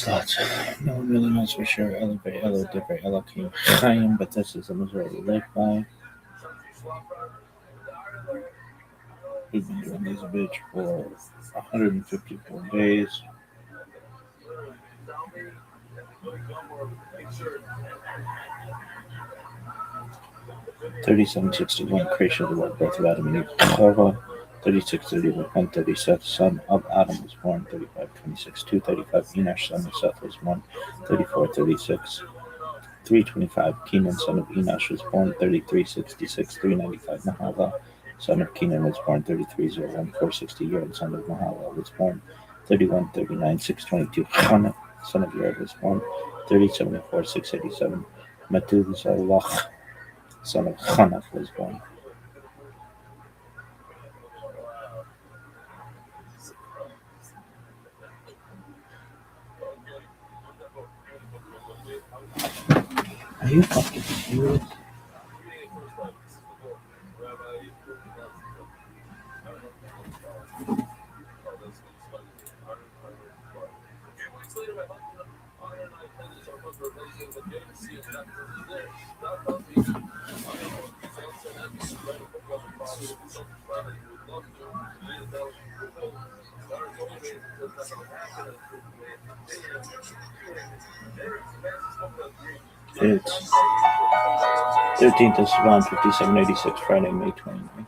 Slot. No one really knows for sure. Elevate, Elo, Divrei, Elohim, Chaim, but this is the majority live by. We've been doing this bitch for 154 days. $37.61 creation of the word birth of Adam and Eve. Chava. 36:31 1:30 Seth, son of Adam, was born. 35:26 2:35 Enosh, son of Seth, was born. 34:36 3:25 Kenan, son of Enosh, was born. 33:66 3:95 Mahava, son of Kenan, was born. 33:01 4:60 Yered, son of Mahava, was born. 31:39 6:22 Chana, son of Yered, was born. 30:74 6:87 Methuselah, son of Chanach, was born. Are you fucking serious? It's 13th of Sivan, 5786, Friday, May 29th.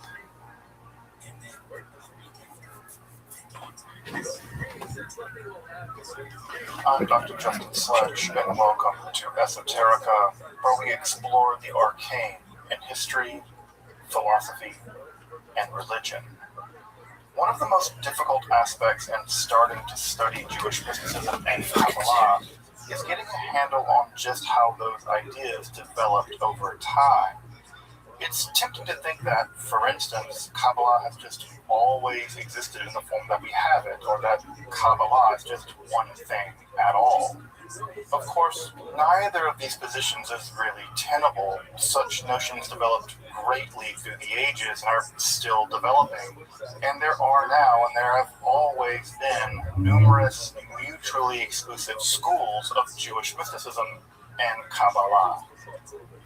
I'm Dr. Justin Sledge, and welcome to Esoterica, where we explore the arcane in history, philosophy, and religion. One of the most difficult aspects in starting to study Jewish mysticism and Kabbalah is getting a handle on just how those ideas developed over time. It's tempting to think that, for instance, Kabbalah has just always existed in the form that we have it, or that Kabbalah is just one thing at all. Of course, neither of these positions is really tenable. Such notions developed greatly through the ages and are still developing. And there are now, and there have always been, numerous mutually exclusive schools of Jewish mysticism and Kabbalah.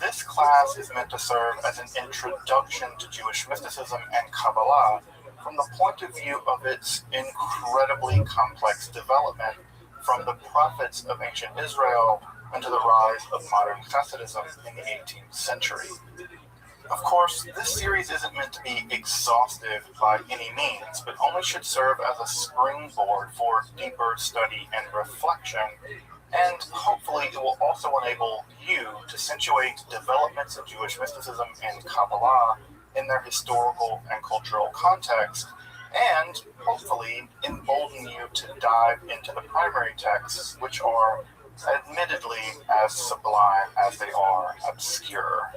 This class is meant to serve as an introduction to Jewish mysticism and Kabbalah from the point of view of its incredibly complex development from the prophets of ancient Israel into the rise of modern Hasidism in the 18th century. Of course, this series isn't meant to be exhaustive by any means, but only should serve as a springboard for deeper study and reflection, and hopefully it will also enable you to situate developments of Jewish mysticism and Kabbalah in their historical and cultural context, and hopefully embolden you to dive into the primary texts, which are admittedly as sublime as they are obscure.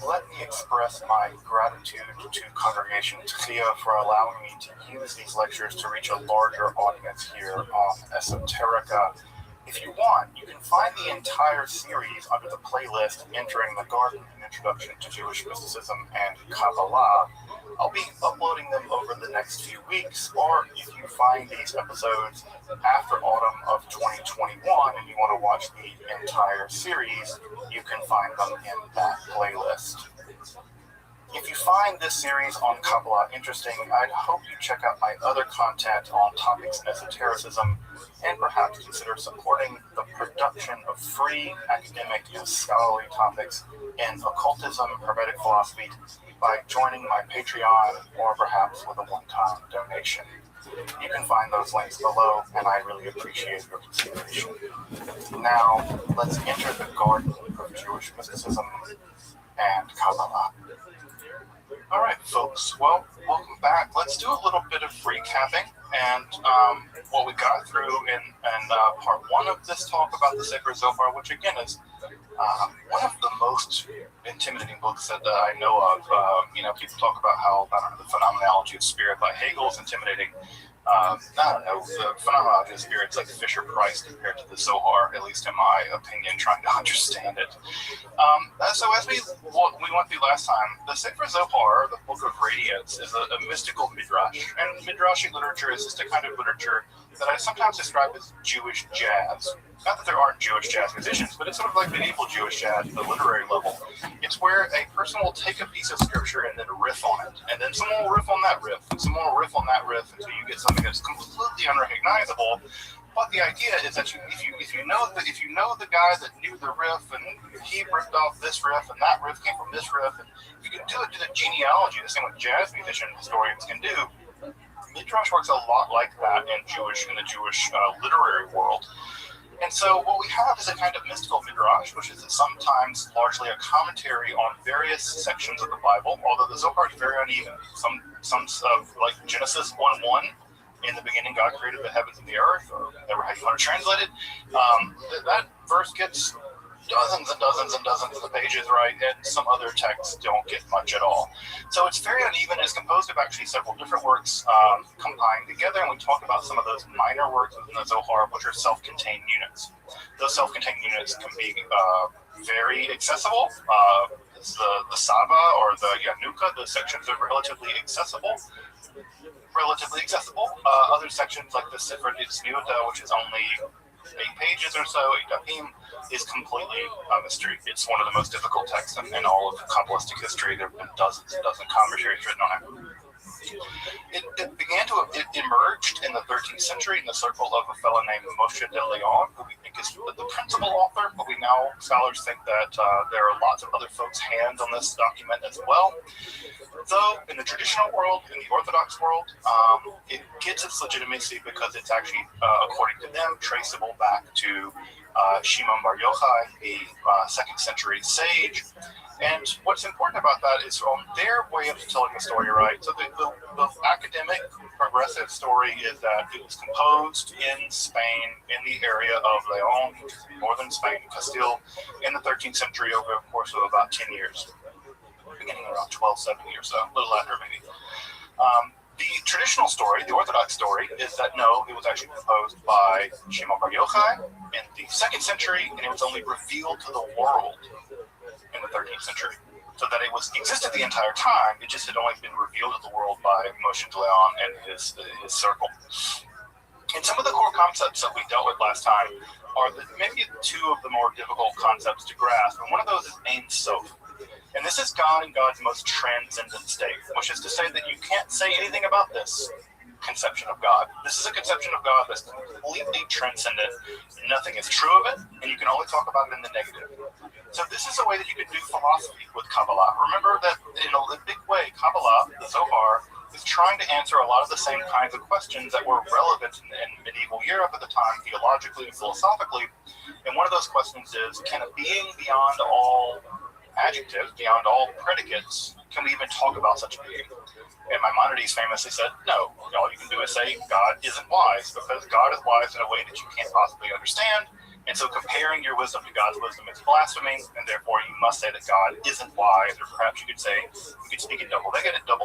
Let me express my gratitude to Congregation Tchia for allowing me to use these lectures to reach a larger audience here on Esoterica. If you want, you can find the entire series under the playlist Entering the Garden, an Introduction to Jewish Mysticism and Kabbalah. I'll be uploading them over the next few weeks, or if you find these episodes after autumn of 2021 and you want to watch the entire series, you can find them in that playlist. If you find this series on Kabbalah interesting, I'd hope you check out my other content on topics in esotericism, and perhaps consider supporting the production of free academic and scholarly topics in occultism, hermetic philosophy, by joining my Patreon, or perhaps with a one-time donation. You can find those links below, and I really appreciate your consideration. Now, let's enter the garden of Jewish mysticism and Kabbalah. All right, folks. Well, welcome back. Let's do a little bit of recapping and what we got through in part one of this talk about the Sefer Zohar, which again is one of the most intimidating books that I know of. People talk about how, the phenomenology of spirit by Hegel is intimidating. The phenomenology of spirit is like Fisher-Price compared to the Zohar, at least in my opinion, trying to understand it. So as we went through last time, the Sefer Zohar, the Book of Radiance, is a mystical midrash, and midrashic literature is just a kind of literature that I sometimes describe as Jewish jazz. Not that there aren't Jewish jazz musicians, but it's sort of like medieval Jewish jazz at the literary level. It's where a person will take a piece of scripture and then riff on it, and then someone will riff on that riff, and someone will riff on that riff until you get something that's completely unrecognizable. But the idea is that if you know the guy that knew the riff and he ripped off this riff and that riff came from this riff, and you can do the genealogy the same way jazz musician historians can do. Midrash works a lot like that in the Jewish literary world. And so what we have is a kind of mystical midrash, which is sometimes largely a commentary on various sections of the Bible, although the Zohar is very uneven. Some like Genesis 1:1, in the beginning God created the heavens and the earth, or whatever how you want to translate it, that verse gets dozens and dozens and dozens of pages, right? And some other texts don't get much at all. So it's very uneven. It's composed of actually several different works combined together, and we talk about some of those minor works within the Zohar, which are self-contained units. Those self-contained units can be very accessible. The Sava or the Yanuka, those sections are relatively accessible. Other sections like the Sefer Tzniuta, which is only 8 pages or so, 8 dapim, is completely a mystery. It's one of the most difficult texts in all of Kabbalistic history. There have been dozens and dozens of commentaries written on it. It emerged in the 13th century in the circle of a fellow named Moshe de Leon, who we think is the principal author, but scholars think that there are lots of other folks' hands on this document as well. Though in the traditional world, in the Orthodox world, it gets its legitimacy because it's actually, according to them, traceable back to Shimon Bar Yochai, the 2nd century sage. And what's important about that is from their way of telling the story, right? So the academic progressive story is that it was composed in Spain, in the area of Leon, northern Spain, Castile, in the 13th century over the course of about 10 years, beginning around 1270 or so, a little after maybe. The traditional story, the Orthodox story, is that no, it was actually composed by Shimon Bar Yochai in the 2nd century, and it was only revealed to the world in the 13th century. So that it existed the entire time, it just had only been revealed to the world by Moshe de Leon and his circle. And some of the core concepts that we dealt with last time are maybe 2 of the more difficult concepts to grasp, and one of those is Ein Sof. And this is God in God's most transcendent state, which is to say that you can't say anything about this conception of God. This is a conception of God that's completely transcendent. Nothing is true of it, and you can only talk about it in the negative. So this is a way that you can do philosophy with Kabbalah. Remember that in a big way, Kabbalah, the Zohar, is trying to answer a lot of the same kinds of questions that were relevant in medieval Europe at the time, theologically and philosophically. And one of those questions is, can a being beyond all adjectives, beyond all predicates, can we even talk about such a being? And Maimonides famously said, no, all you can do is say God isn't wise, because God is wise in a way that you can't possibly understand. And so comparing your wisdom to God's wisdom is blasphemy, and therefore you must say that God isn't wise, or perhaps you could speak in double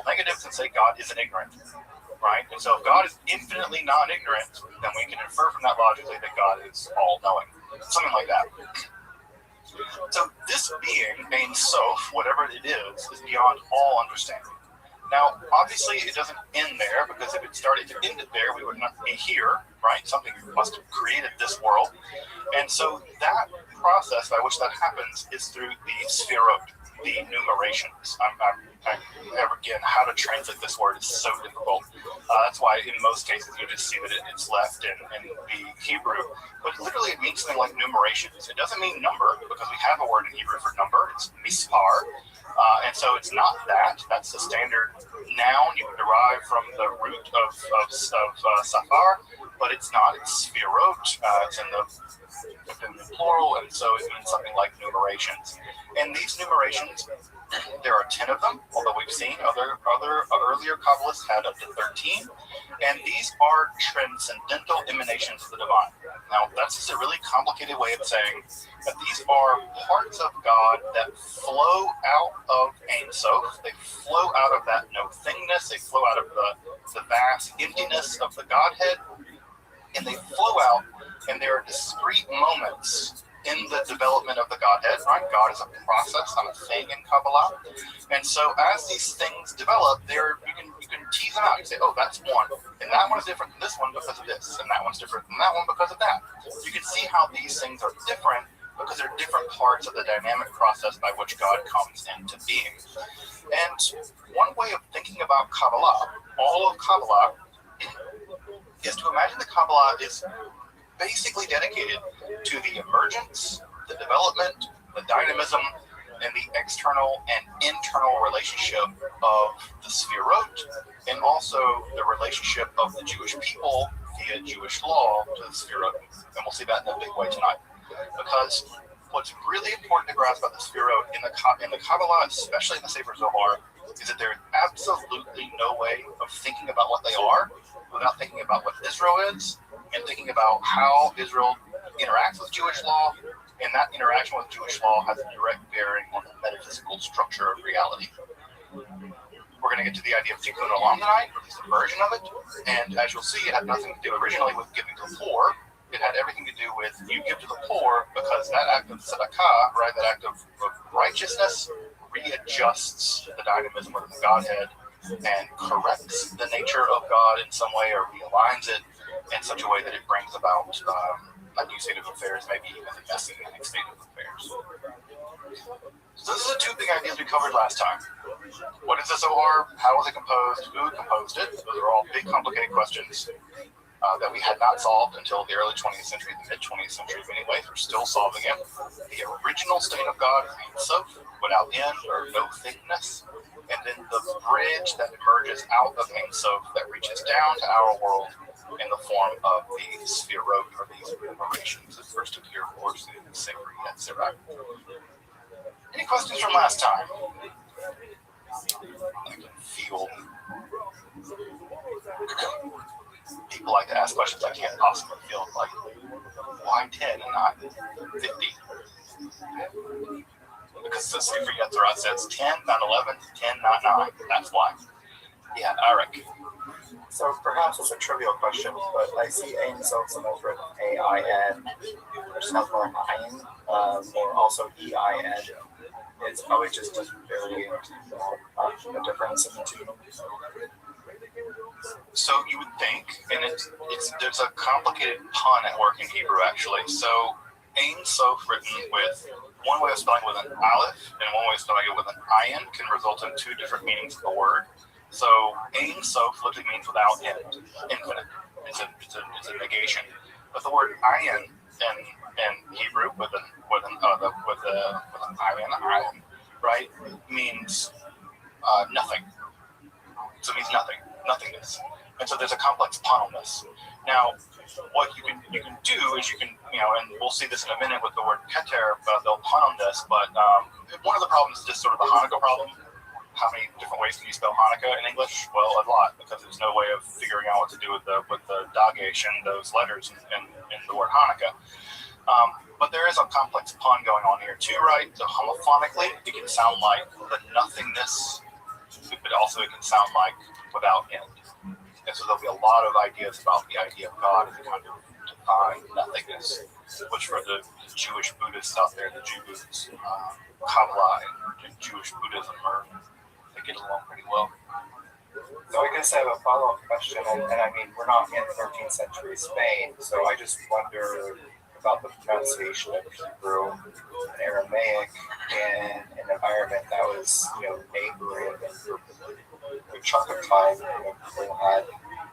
negatives and say God isn't ignorant, right? And so if God is infinitely non-ignorant, then we can infer from that logically that God is all-knowing, something like that. So this being, Ein Sof, whatever it is beyond all understanding. Now, obviously, it doesn't end there, because if it started to end it there, we would not be here, right? Something must have created this world. And so that process by which that happens is through the Sfirot, the numerations. Again, how to translate this word is so difficult. That's why in most cases you just see that it's left in the Hebrew. But literally it means something like numerations. It doesn't mean number, because we have a word in Hebrew for number. It's mispar. And so it's not that. That's the standard noun you would derive from the root of safar. But it's not. It's Sfirot. It's in the plural, and so it means something like numerations. And these numerations, there are 10 of them, although we've seen other earlier Kabbalists had up to 13. And these are transcendental emanations of the divine. Now, that's just a really complicated way of saying that these are parts of God that flow out of Ein Sof. They flow out of that no-thingness. They flow out of the vast emptiness of the Godhead. And they flow out, and there are discrete moments in the development of the Godhead, right? God is a process, not a thing in Kabbalah. And so as these things develop, you can can tease them out. You say, oh, that's one, and that one is different than this one because of this, and that one's different than that one because of that. You can see how these things are different because they're different parts of the dynamic process by which God comes into being. And one way of thinking about Kabbalah, all of Kabbalah, is to imagine that Kabbalah is basically dedicated to the emergence, the development, the dynamism, and the external and internal relationship of the Sefirot, and also the relationship of the Jewish people via Jewish law to the Sefirot. And we'll see that in a big way tonight. Because what's really important to grasp about the Sefirot in the Kabbalah, especially in the Sefer Zohar, is that there's absolutely no way of thinking about what they are without thinking about what Israel is, and thinking about how Israel interacts with Jewish law, and that interaction with Jewish law has a direct bearing on the metaphysical structure of reality. We're going to get to the idea of tikkun olam tonight, or at least a version of it, and as you'll see, it had nothing to do originally with giving to the poor. It had everything to do with you give to the poor because that act of tzedakah, right, that act of righteousness, readjusts the dynamism of the Godhead and corrects the nature of God in some way, or realigns it in such a way that it brings about a new state of affairs, maybe even a messianic state of affairs. So this is the two big ideas we covered last time. What is the Zohar? How was it composed? Who composed it? Those are all big, complicated questions that we had not solved until the early 20th century, the mid-20th century in many ways. We're still solving it. The original state of God is Ein Sof, without end or no thickness. And then the bridge that emerges out of Ein Sof that reaches down to our world in the form of the Sefirot, or these enumerations that first appear, of course, in Sefer Yetzirah. Any questions from last time? I can feel people like to ask questions I can't possibly feel, like, why 10 and not 50? Because the Sefer Yetzirah says 10, not 11, 10, not 9. That's why. Yeah, Eric. So perhaps it's a trivial question, but I see Ein Sof sometimes written A-I-N, which sounds more like Ayin, or also E-I-N. It's probably just a variant, a difference in the two. So you would think, and there's a complicated pun at work in Hebrew actually. So Ein Sof written with one way of spelling with an aleph and one way of spelling it with an ayin can result in two different meanings of the word. So Ein Sof literally means without end, infinite. It's a negation. But the word ayin in Hebrew with an ayin, right, means nothing. So it means nothing, nothingness. And so there's a complex pun on this. Now, what you can do is you can, and we'll see this in a minute with the word keter, they'll pun on this, but one of the problems is just sort of the Hanukkah problem. How many different ways can you spell Hanukkah in English? Well, a lot, because there's no way of figuring out what to do with the dagesh and those letters in the word Hanukkah. But there is a complex pun going on here too, right? So homophonically, it can sound like the nothingness, but also it can sound like without end. And so there'll be a lot of ideas about the idea of God as a kind of divine nothingness, which for the Jewish Buddhists out there, the Jews, Kabbalah and Jewish Buddhism they get along pretty well. So I guess I have a follow-up question, and I mean, we're not in 13th century Spain, so I just wonder about the pronunciation of Hebrew and Aramaic in an environment that was, neighboring for a chunk of time. People had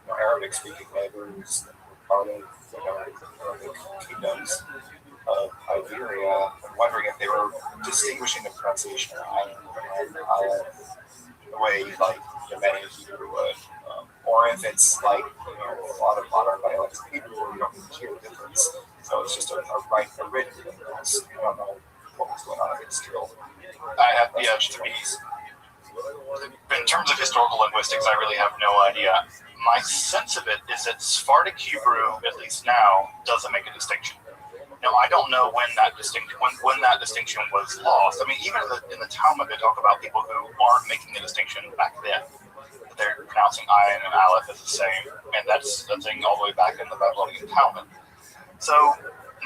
Arabic-speaking neighbors that were part of the kingdoms of Iberia. I'm wondering if they were distinguishing the pronunciation of Ayin and Aleph the way like many Hebrew would, or if it's like a lot of modern dialects of Hebrew where you don't even hear the difference. So it's just a written difference. I don't know what was going on in Israel. I have the edge to be. In terms of historical linguistics, I really have no idea. My sense of it is that Sephardic Hebrew, at least now, doesn't make a distinction. Now, I don't know when that distinction was lost. I mean, even in the Talmud, they talk about people who aren't making a distinction back then. They're pronouncing ayin and aleph as the same, and that's the thing all the way back in the Babylonian Talmud. So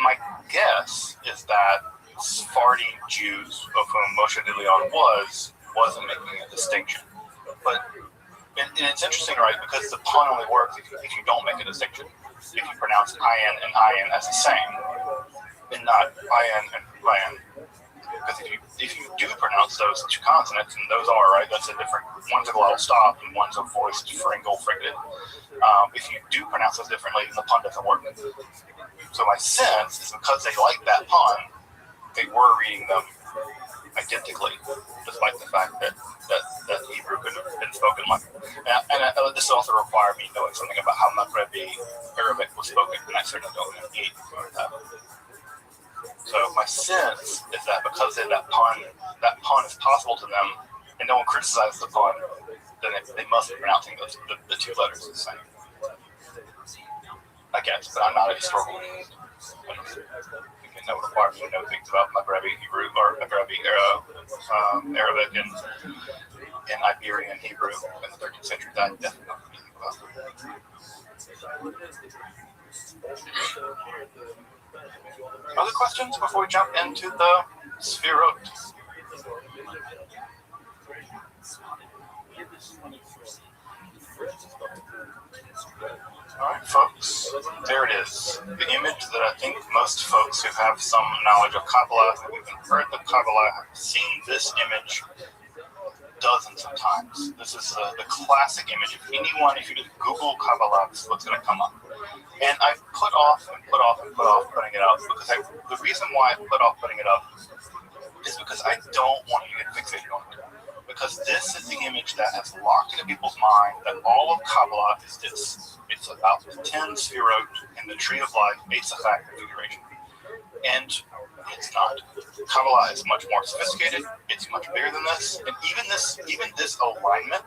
my guess is that Sephardi Jews, of whom Moshe de Leon wasn't making a distinction. But And it's interesting, right? Because the pun only works if you don't make a distinction. If you pronounce ayin and ayin as the same, and not ayin and ayin. Because if you do pronounce those two consonants, and those are, right, that's a different, one's a glottal stop and one's a voiced fringle fricative. If you do pronounce those differently, then the pun doesn't work. So my sense is because they like that pun, they were reading them identically, despite the fact that Hebrew could have been spoken like. And this also required me knowing something about how Maghrebi Arabic was spoken, and I certainly don't know that. So my sense is that because that pun is possible to them, and no one criticizes the pun, then they must be pronouncing the two letters the same. I guess, but I'm not a historical linguist. And that would require me to know things about Maghrebi Hebrew or Maghrebi Arabic and Iberian Hebrew in the 13th century. That I definitely know anything about. Other questions before we jump into the Sfirot? Alright, folks, there it is. The image that I think most folks who have some knowledge of Kabbalah, who even heard the Kabbalah, have seen this image dozens of times. This is the classic image. If you just Google Kabbalah, this is what's going to come up. And I've put off putting it up because the reason why I put off putting it up is because I don't want you to get fixated on it. Because this is the image that has locked into people's mind that all of Kabbalah is this. It's about the 10 Sfirot in the Tree of Life, Eitzachak configuration. And it's not. Kabbalah is much more sophisticated. It's much bigger than this. And even this alignment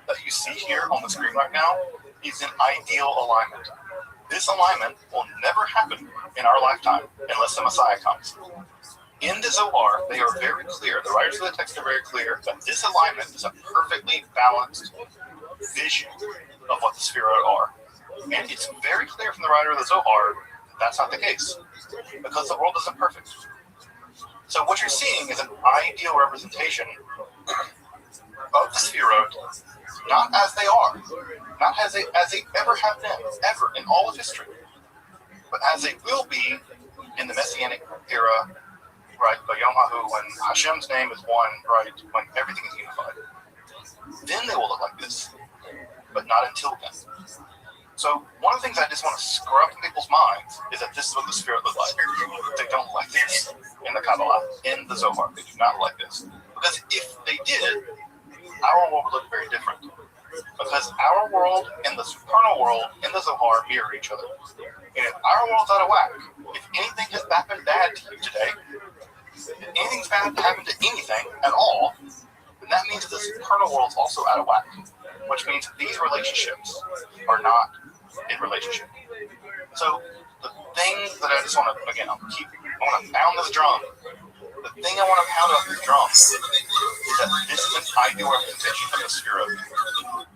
that you see here on the screen right now is an ideal alignment. This alignment will never happen in our lifetime unless the Messiah comes. In the Zohar, they are very clear, the writers of the text are very clear, that this alignment is a perfectly balanced vision of what the Sfirot are. And it's very clear from the writer of the Zohar that that's not the case, because the world isn't perfect. So what you're seeing is an ideal representation of the Sfirot, not as they are, not as they ever have been, ever in all of history, but as they will be in the Messianic era, right, by Yom HaHu, when Hashem's name is one, right, when everything is unified. Then they will look like this, but not until then. So one of the things I just want to scrub from people's minds is that this is what the Sfirot look like. They don't like this in the Kabbalah, in the Zohar. They do not like this. Because if they did, our world would look very different. Because our world and the supernal world in the Zohar mirror each other. And if our world's out of whack, if anything has happened bad to you today, if anything's bad happened to anything at all, then that means the supernal world's also out of whack. Which means these relationships are not in relationship. So the thing that I just want to, again, I want to pound this drum. The thing I want to pound up this drum is that this is an ideal representation of the Sfirot,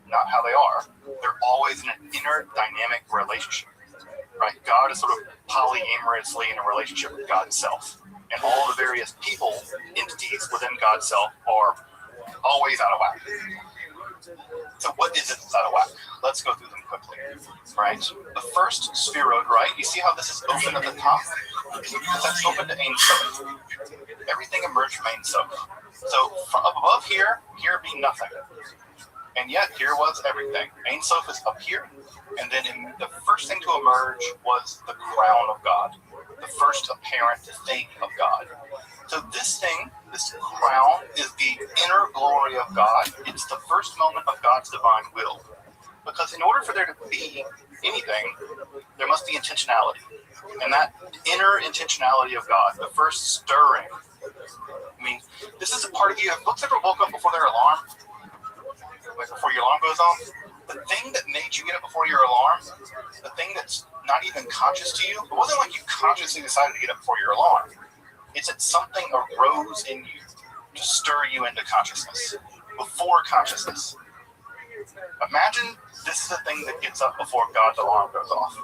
not how they are. They're always in an inner dynamic relationship, right? God is sort of polyamorously in a relationship with God's self. And all the various people, entities within God's self are always out of whack. So what is it that's out of whack? Let's go through them quickly, right? The first Sfirot, right? You see how this is open at the top? Because that's open to Ein Sof. Everything emerged from Ein Sof. So from up above here be nothing. And yet here was everything. Ein Sof is up here. And then the first thing to emerge was the crown of God. The first apparent thing of God. So this thing, this crown, is the inner glory of God. It's the first moment of God's divine will. Because in order for there to be anything, there must be intentionality. And that inner intentionality of God, the first stirring. I mean, this is a part of you. Have folks ever woke up before their alarm? Like before your alarm goes off? The thing that made you get up before your alarm, the thing that's not even conscious to you, it wasn't like you consciously decided to get up before your alarm. It's that something arose in you to stir you into consciousness, before consciousness. Imagine this is the thing that gets up before God's alarm goes off,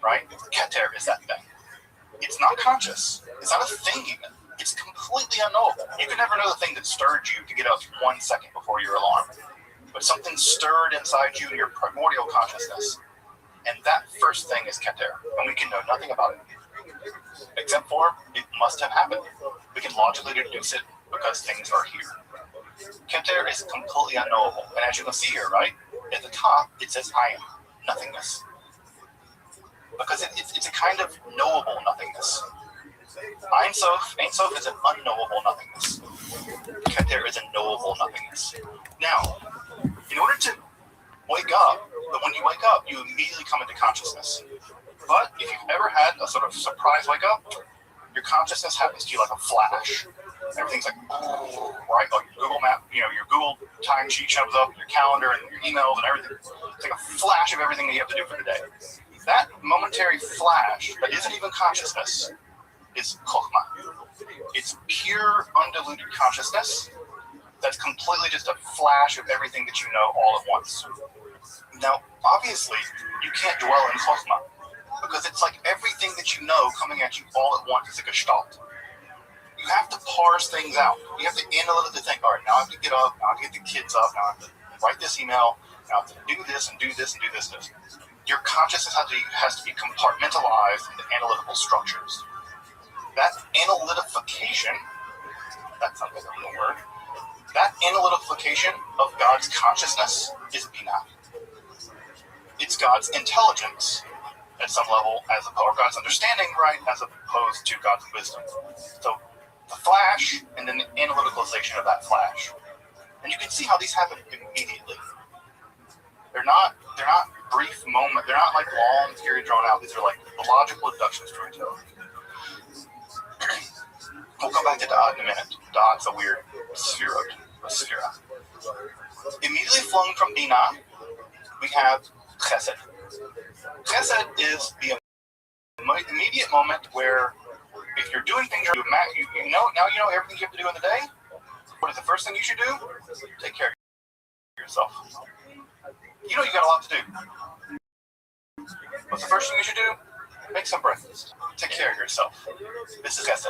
right? Keter is that thing. It's not conscious. It's not a thing even. It's completely unknowable. You can never know the thing that stirred you to get up 1 second before your alarm. but something stirred inside you in your primordial consciousness, and that first thing is Keter, and we can know nothing about it, except for it must have happened. We can logically deduce it because things are here. Keter is completely unknowable, and as you can see here, right, at the top, it says I am, nothingness. Because it's a kind of knowable nothingness. Ein Sof is an unknowable nothingness. Keter is a knowable nothingness. Now, in order to wake up, but when you wake up, you immediately come into consciousness. But if you've ever had a sort of surprise wake up, your consciousness happens to you like a flash. Everything's like, right? Like Google Map, your Google timesheet shows up, your calendar and your emails and everything. It's like a flash of everything that you have to do for the day. That momentary flash that isn't even consciousness is chokhmah. It's pure, undiluted consciousness that's completely just a flash of everything that you know all at once. Now, obviously, you can't dwell in chokhmah because it's like everything that you know coming at you all at once is a gestalt. You have to parse things out. You have to analytically think, all right, now I have to get up, now I have to get the kids up, now I have to write this email, now I have to do this and do this and do this and this. Your consciousness has to be compartmentalized into analytical structures. That analytification, that's not a real word, that analytification of God's consciousness is Binah. It's God's intelligence at some level, or God's understanding, right, as opposed to God's wisdom. So the flash and then the analyticalization of that flash. And you can see how these happen immediately. They're not brief moment. They're not like long period drawn out. These are like logical deduction storytelling. We'll come back to Da'at in a minute. Da'at's a weird sphera. Immediately flowing from Binah, we have Chesed. Chesed is the immediate moment where if you're doing things you know everything you have to do in the day. What is the first thing you should do? Take care of yourself. You know you got a lot to do. What's the first thing you should do? Make some breakfast. Take care of yourself. This is Chesed.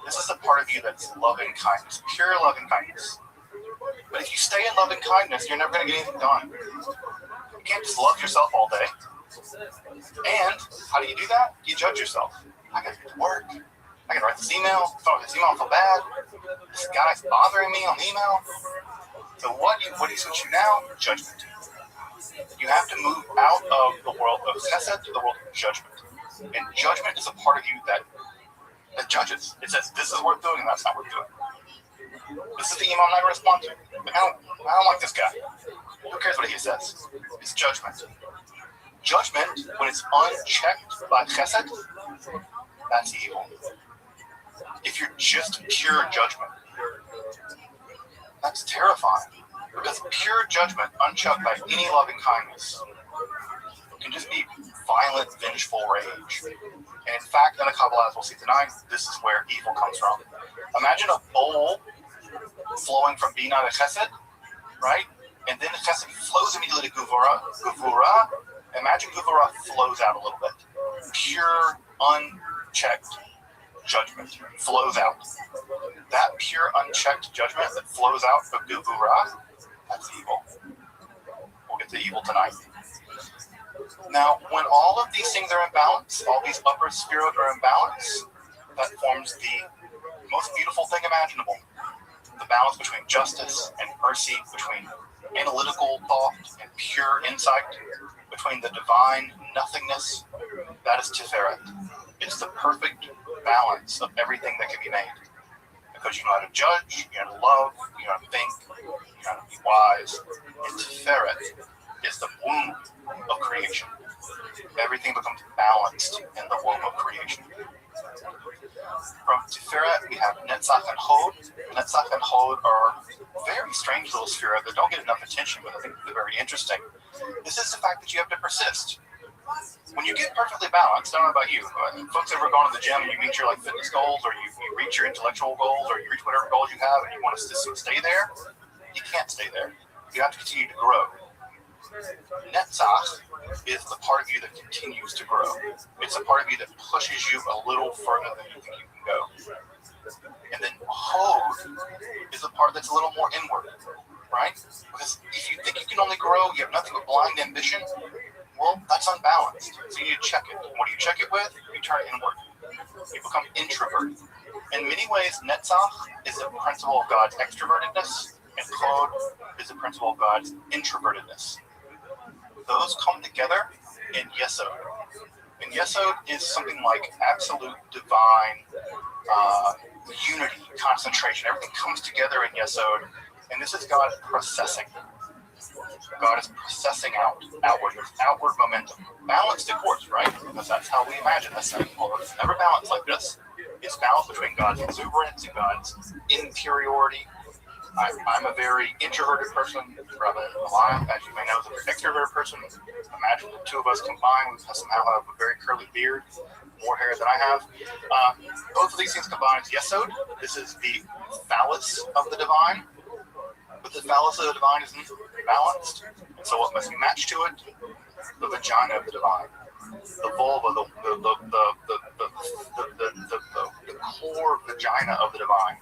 This is the part of you that's loving kindness, pure loving kindness. But if you stay in loving kindness, you're never going to get anything done. You can't just love yourself all day. And how do you do that? You judge yourself. I got to get to work. I got to write this email. If I write this email, I feel bad. This guy's bothering me on the email. So what do you switch to now? Judgment. You have to move out of the world of chesed to the world of judgment. And judgment is a part of you that judges. It says, this is worth doing and that's not worth doing. This is the email I'm not going to respond to. I don't like this guy. Who cares what he says? It's judgment. Judgment, when it's unchecked by chesed, that's evil. If you're just pure judgment, that's terrifying. Because pure judgment, unchecked by any loving kindness, can just be violent, vengeful rage. And in fact, in the Kabbalah, as we'll see tonight, this is where evil comes from. Imagine a bowl flowing from Binah to Chesed, right? And then the Chesed flows immediately to Gevurah. Imagine Gevurah flows out a little bit. Pure, unchecked judgment flows out. That pure, unchecked judgment that flows out of Gevurah, that's evil. We'll get to evil tonight. Now, when all of these things are in balance, all these upper spheroid are in balance, that forms the most beautiful thing imaginable. The balance between justice and mercy, between analytical thought and pure insight, between the divine nothingness, that is Tiferet. It's the perfect balance of everything that can be made. Because you know how to judge, you know how to love, you know how to think, you know how to be wise. And Tiferet is the womb of creation. Everything becomes balanced in the womb of creation. From Tiferet, we have Netzach and Hod. Netzach and Hod are very strange little spheres that don't get enough attention, but I think they're very interesting. This is the fact that you have to persist. When you get perfectly balanced, I don't know about you, folks ever gone to the gym and you meet your fitness goals, or you reach your intellectual goals, or you reach whatever goals you have, and you want to stay there? You can't stay there. You have to continue to grow. Netzach is the part of you that continues to grow. It's a part of you that pushes you a little further than you think you can go. And then Hod is the part that's a little more inward. right? Because if you think you can only grow, you have nothing but blind ambition, well, that's unbalanced. So you need to check it. What do you check it with? You turn it inward. You become introverted. In many ways, Netzach is a principle of God's extrovertedness, and Chod is a principle of God's introvertedness. Those come together in Yesod. And Yesod is something like absolute divine unity, concentration. Everything comes together in Yesod, and this is God processing. God is processing outward. There's outward momentum. Balanced, of course, right? Because that's how we imagine this thing. Well, it's never balanced like this. It's balanced between God's exuberance and God's interiority. I'm a very introverted person. Rabbi Rothschild, as you may know, is a very extroverted person. Imagine the two of us combined, we somehow have a very curly beard, more hair than I have. Both of these things combined is Yesod. This is the phallus of the divine. But the phallus of the divine isn't balanced. And so what must be matched to it? The vagina of the divine. The vulva, the core vagina of the divine.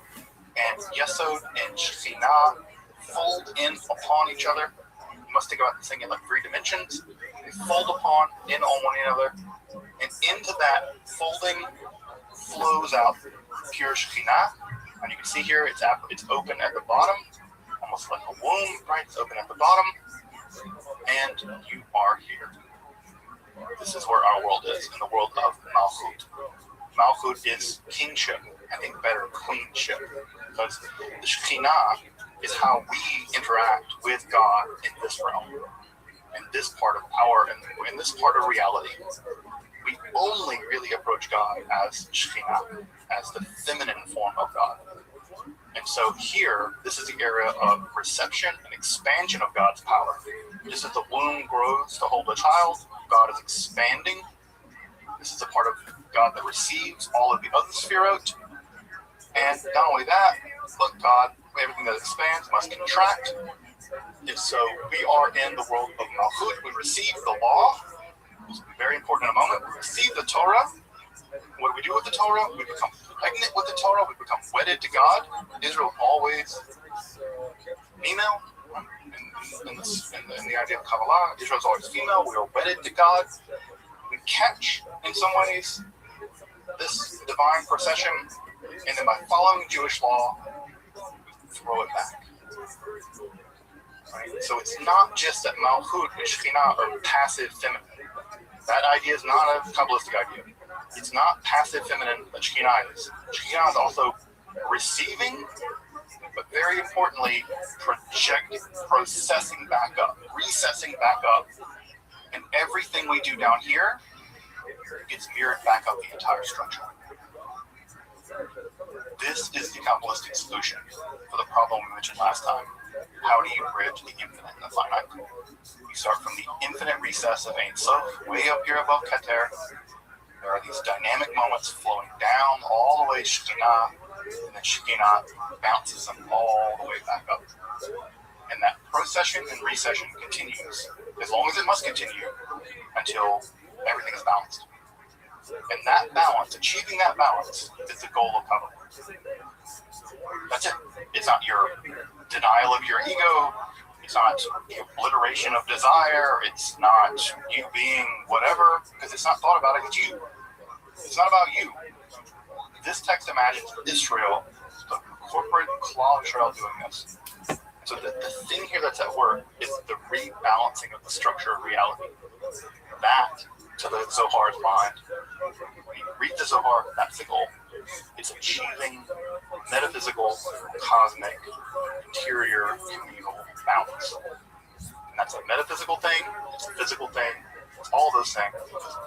And Yesod and Shekhinah fold in upon each other. You must think about this thing in like 3 dimensions. They fold upon, in on one another. And into that folding flows out pure Shekhinah. And you can see here it's open at the bottom, almost like a womb, right? It's open at the bottom. And you are here. This is where our world is, in the world of Malchut. Malchut is kingship. I think better, queenship. Because the Shekhinah is how we interact with God in this realm. In this part of in this part of reality. We only really approach God as Shekhinah, as the feminine form of God. And so here, this is the area of reception and expansion of God's power. Just as the womb grows to hold a child, God is expanding. This is a part of God that receives all of the other sefirot. And not only that, but God, everything that expands must contract. And so we are in the world of Malchut. We receive the law. This will be very important in a moment. We receive the Torah. What do we do with the Torah? We become pregnant with the Torah. We become wedded to God. Israel always female. In the idea of Kabbalah, Israel is always female. We are wedded to God. We catch, in some ways, this divine procession, and then by following Jewish law, we throw it back. Right? So it's not just that Malchut and Shekhinah are passive feminine. That idea is not a Kabbalistic idea. It's not passive feminine that Shekhinah is. Shekhinah is also receiving, but very importantly, projecting, processing back up, recessing back up. And everything we do down here gets mirrored back up the entire structure. This is the Kabbalistic solution for the problem we mentioned last time. How do you bridge the infinite and the finite? You start from the infinite recess of Ein Sof, way up here above Keter. There are these dynamic moments flowing down all the way to Shekhinah, and then Shekhinah bounces them all the way back up. And that procession and recession continues, as long as it must continue, until everything is balanced. And that balance, achieving that balance, is the goal of Kabbalah. That's it. It's not your denial of your ego. It's not the obliteration of desire. It's not you being whatever, because it's not thought about it. It's you. It's not about you. This text imagines Israel, the corporate Klal Yisrael doing this. So the thing here that's at work is the rebalancing of the structure of reality. That, to the Zohar's mind, when you read the Zohar, that's the goal. It's achieving metaphysical, cosmic, interior, communal balance. And that's a metaphysical thing, it's a physical thing, it's all those things,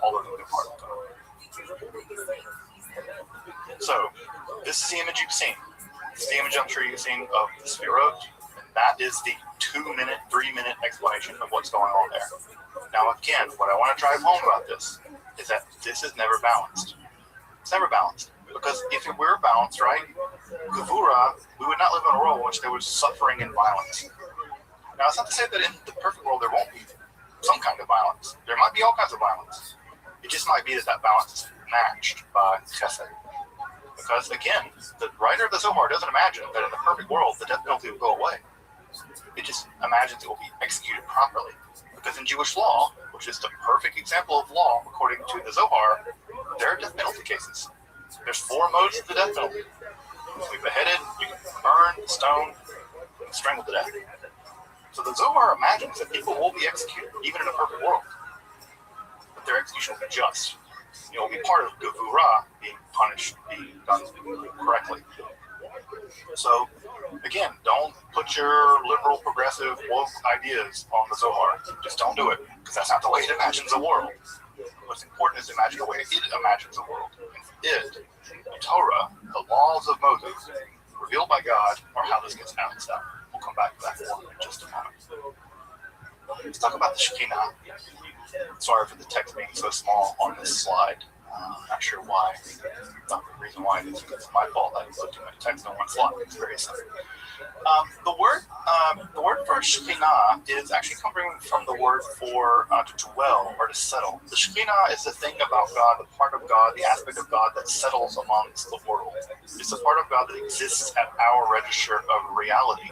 all of them are part of it. So, this is the image you've seen. It's the image I'm sure you've seen of the Sefirot, and that is the 2-minute, 3-minute explanation of what's going on there. Now again, what I want to drive home about this is that this is never balanced. It's never balanced. Because if it were balanced, right, Gevura, we would not live in a world in which there was suffering and violence. Now, it's not to say that in the perfect world there won't be some kind of violence. There might be all kinds of violence. It just might be that balance is matched by chesed. Because, again, the writer of the Zohar doesn't imagine that in the perfect world the death penalty will go away. it just imagines it will be executed properly. Because in Jewish law, which is the perfect example of law according to the Zohar, there are death penalty cases. There's 4 modes of the death penalty. You can be beheaded, you can burn, stoned, and strangled to death. So the Zohar imagines that people will be executed, even in a perfect world. But their execution will be just. It will be part of Gevurah, being punished, being done correctly. So, again, don't put your liberal, progressive, woke ideas on the Zohar. Just don't do it, because that's not the way it imagines a world. What's important is to imagine the way it imagines a world. And it, the Torah, the laws of Moses, revealed by God, are how this gets balanced out. We'll come back to that more in just a moment. Let's talk about the Shekinah. Sorry for the text being so small on this slide. I'm not sure why. Not the reason why it is because it's my fault. I put too much text on one slide. It's very simple. The word for Shekinah is actually coming from the word for to dwell or to settle. The Shekinah is the thing about God, the part of God, the aspect of God that settles amongst the world. It's the part of God that exists at our register of reality.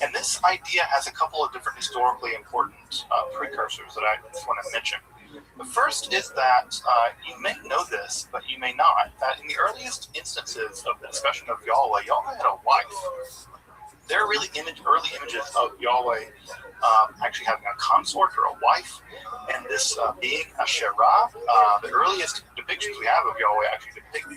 And this idea has a couple of different historically important precursors that I just want to mention. The first is that you may know this, but you may not, that in the earliest instances of the discussion of Yahweh, Yahweh had a wife. There are really early images of Yahweh actually having a consort or a wife, and this being Asherah. The earliest depictions we have of Yahweh actually depict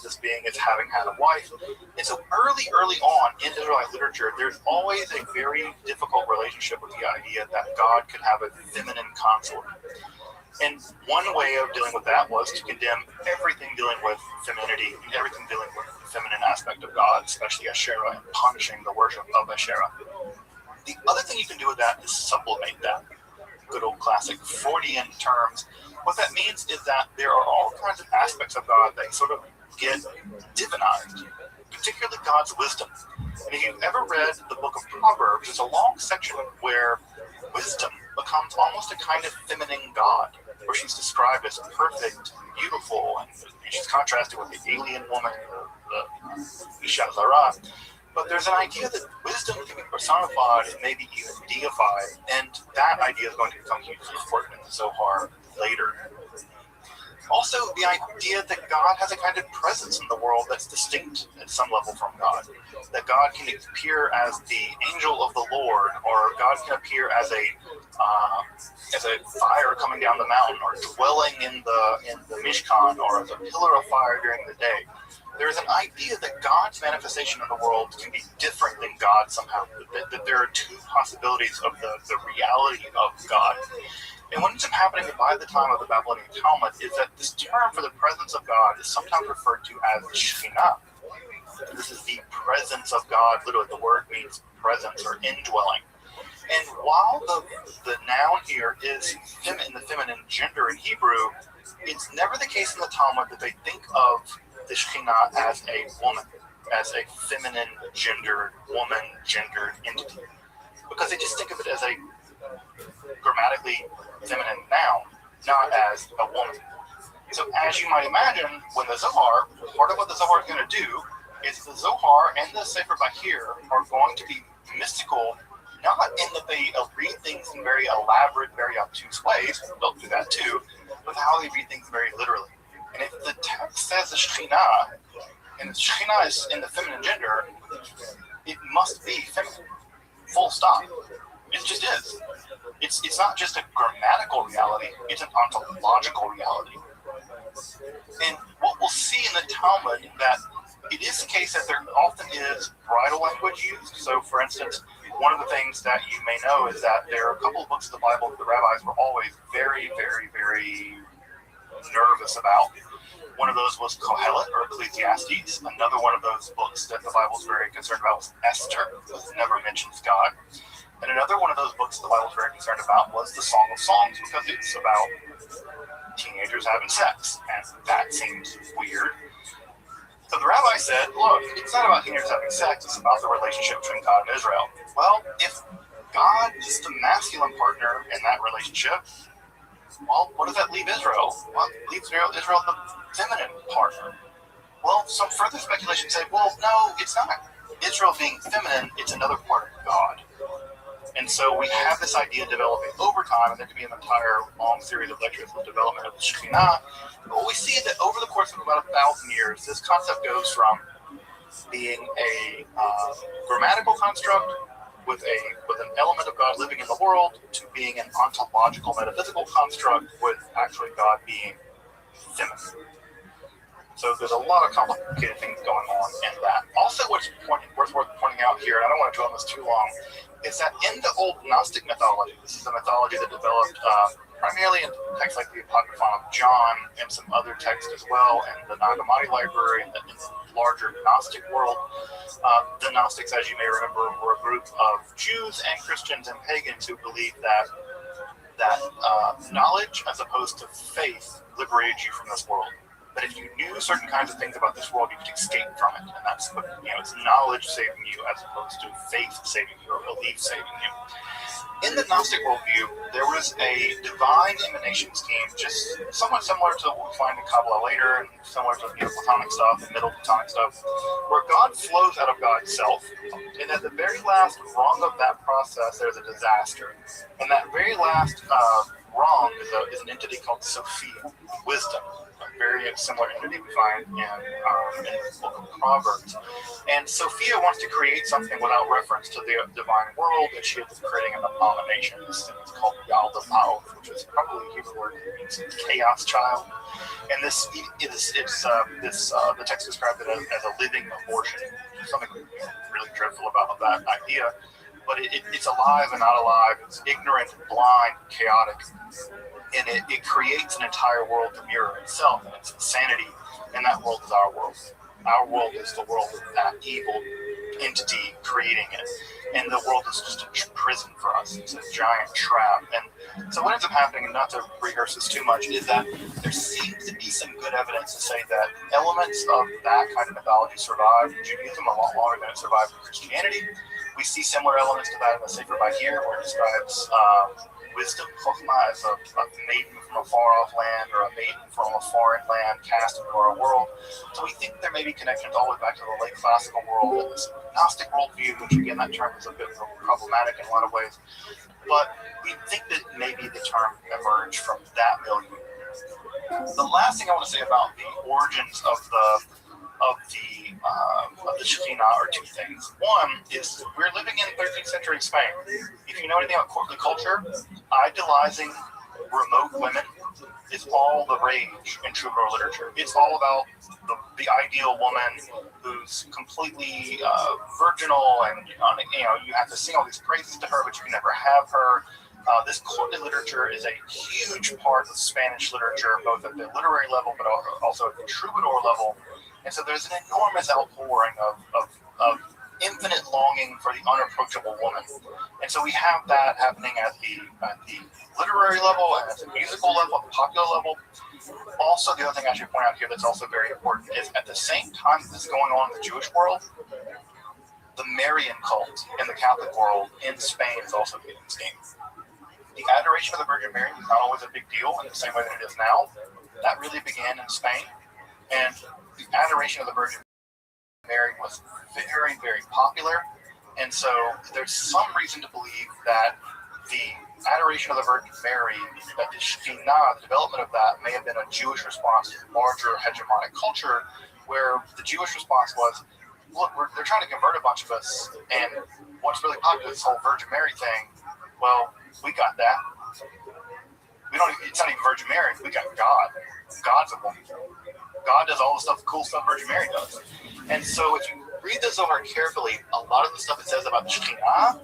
this being as having had a wife. And so early on in Israelite literature, there's always a very difficult relationship with the idea that God could have a feminine consort. And one way of dealing with that was to condemn everything dealing with femininity, everything dealing with the feminine aspect of God, especially Asherah, and punishing the worship of Asherah. The other thing you can do with that is sublimate that. Good old classic Freudian terms. What that means is that there are all kinds of aspects of God that sort of get divinized, particularly God's wisdom. And if you've ever read the book of Proverbs, there's a long section where wisdom becomes almost a kind of feminine god, where she's described as perfect, beautiful, and she's contrasted with the alien woman, the Isha Zara. But there's an idea that wisdom can be personified and maybe even deified, and that idea is going to become hugely important in the Zohar later. Also, the idea that God has a kind of presence in the world that's distinct at some level from God. That God can appear as the angel of the Lord, or God can appear as a fire coming down the mountain, or dwelling in the Mishkan, or as a pillar of fire during the day. There is an idea that God's manifestation in the world can be different than God somehow. That there are two possibilities of the reality of God. And what ends up happening by the time of the Babylonian Talmud is that this term for the presence of God is sometimes referred to as the Shekinah. This is the presence of God. Literally, the word means presence or indwelling. And while the noun here is in the feminine gender in Hebrew, it's never the case in the Talmud that they think of the Shekinah as a woman, as a feminine gendered, woman gendered entity. Because they just think of it as a grammatically feminine noun, not as a woman. So as you might imagine, when the Zohar, part of what the Zohar is going to do is the Zohar and the Sefer Bahir are going to be mystical, not in that they read things in very elaborate, very obtuse ways, they'll do that too, but how they read things very literally. And if the text says the Shekinah, and the Shekinah is in the feminine gender, it must be feminine, full stop. It just is. It's not just a grammatical reality, it's an ontological reality. And what we'll see in the Talmud that it is the case that there often is bridal language used. So, for instance, one of the things that you may know is that there are a couple of books of the Bible that the rabbis were always very, very, very nervous about. One of those was Kohelet or Ecclesiastes. Another one of those books that the Bible was very concerned about was Esther, because it never mentions God. And another one of those books the Bible was very concerned about was the Song of Songs, because it's about teenagers having sex, and that seems weird. So the rabbi said, look, it's not about teenagers having sex, it's about the relationship between God and Israel. Well, if God is the masculine partner in that relationship, well, what does that leave Israel? Well, it leaves Israel the feminine partner. Well, some further speculation say, well, no, it's not Israel being feminine, it's another part of God. And so we have this idea developing over time, and there could be an entire long series of lectures on the development of the Shekhinah. But we see that over the course of about 1,000 years, this concept goes from being a grammatical construct with an element of God living in the world to being an ontological metaphysical construct with actually God being feminine. So there's a lot of complicated things going on in that. Also, what's worth pointing out here, and I don't want to dwell on this too long, is that in the old Gnostic mythology, this is a mythology that developed primarily in texts like the Apocryphon of John and some other texts as well, and the Nag Hammadi library in the larger Gnostic world. The Gnostics, as you may remember, were a group of Jews and Christians and pagans who believed that knowledge, as opposed to faith, liberated you from this world. But if you knew certain kinds of things about this world, you could escape from it. And that's what, it's knowledge saving you as opposed to faith saving you or belief saving you. In the Gnostic worldview, there was a divine emanation scheme, just somewhat similar to what we find in Kabbalah later, and similar to Neoplatonic stuff and Middle Platonic stuff, where God flows out of God itself, and at the very last rung of that process, there's a disaster. And that very last rung is an entity called Sophia, wisdom. Very similar entity we find in the book of Proverbs. And Sophia wants to create something without reference to the divine world, and she is creating an abomination. It's called Yaldabaoth, which is probably a Hebrew word that means chaos child. And the text described it as a living abortion. There's something really dreadful about that idea. But it's alive and not alive. It's ignorant, blind, chaotic. And it creates an entire world to mirror itself and its insanity, and that world is our world. Our world is the world of that evil entity creating it, and the world is just a prison for us. It's a giant trap. And so what ends up happening, and not to rehearse this too much, is that there seems to be some good evidence to say that elements of that kind of mythology survived in Judaism a lot longer than it survived in Christianity. We see similar elements to that in the Sefer Bahir, where it describes wisdom, chokhmah, as a maiden from a far-off land or a maiden from a foreign land cast into our world. So we think there may be connections all the way back to the late classical world and this Gnostic worldview, which again, that term is a bit problematic in a lot of ways. But we think that maybe the term emerged from that milieu. The last thing I want to say about the origins of the Shekhinah are two things. One is we're living in 13th century Spain. If you know anything about courtly culture, idolizing remote women is all the rage in troubadour literature. It's all about the ideal woman who's completely virginal, and you have to sing all these praises to her, but you can never have her. This courtly literature is a huge part of Spanish literature, both at the literary level, but also at the troubadour level. And so there's an enormous outpouring of infinite longing for the unapproachable woman. And so we have that happening at the literary level and at the musical level, at the popular level. Also, the other thing I should point out here that's also very important is at the same time this is going on in the Jewish world, the Marian cult in the Catholic world in Spain is also getting steam. The adoration of the Virgin Mary is not always a big deal in the same way that it is now. That really began in Spain. And the adoration of the Virgin Mary was very, very popular. And so there's some reason to believe that the adoration of the Virgin Mary, that the Shekhinah, the development of that, may have been a Jewish response to the larger hegemonic culture, where the Jewish response was, look, they're trying to convert a bunch of us, and what's really popular is this whole Virgin Mary thing. Well, we got that. It's not even Virgin Mary, we got God. God's a woman. God does all the cool stuff Virgin Mary does. And so if you read this over carefully, a lot of the stuff it says about the Shekhinah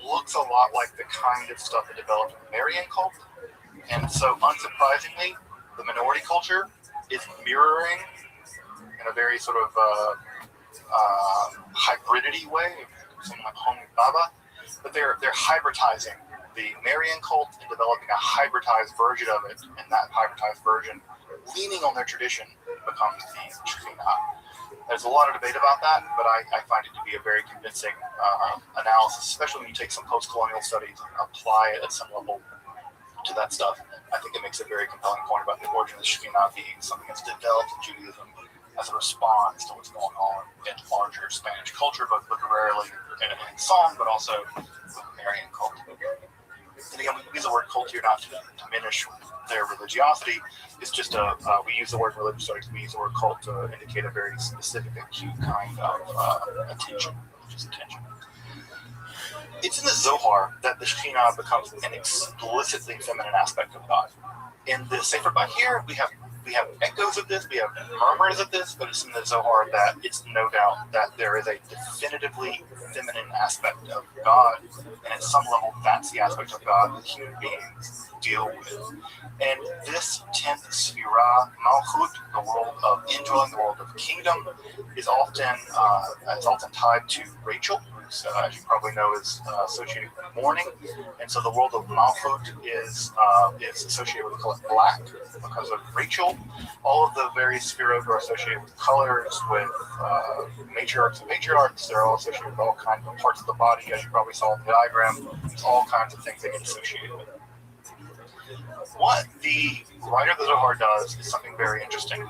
looks a lot like the kind of stuff that developed in the Marian cult. And so unsurprisingly, the minority culture is mirroring in a very sort of hybridity way, something like Homi Baba, but they're hybridizing the Marian cult and developing a hybridized version of it, and that hybridized version, leaning on their tradition, becomes the Shekhinah. There's a lot of debate about that, but I find it to be a very convincing analysis, especially when you take some post-colonial studies and apply it at some level to that stuff. I think it makes a very compelling point about the origin of the Shekhinah being something that's developed in Judaism as a response to what's going on in larger Spanish culture, both literarily and in song, but also with Aryan cult. And again, we use the word cult here not to diminish their religiosity. It's just we use the word religious, we use the word cult to indicate a very specific, acute kind of attention, which is attention. It's in the Zohar that the Shekhinah becomes an explicitly feminine aspect of God. In the Sefer Bahir, we have echoes of this, we have murmurs of this, but it's in the Zohar that it's no doubt that there is a definitively feminine aspect of God, and at some level, that's the aspect of God that human beings deal with. And this 10th Sphira, Malchut, the world of indwelling, the world of kingdom, is often tied to Rachel, who's, as you probably know, is associated with mourning. And so the world of Malchut is associated with the color black because of Rachel. All of the various Sphirot are associated with colors, with matriarchs and patriarchs. They're all associated with all kinds of parts of the body, as you probably saw in the diagram. There's all kinds of things they get associated with. What the writer of the Zohar does is something very interesting.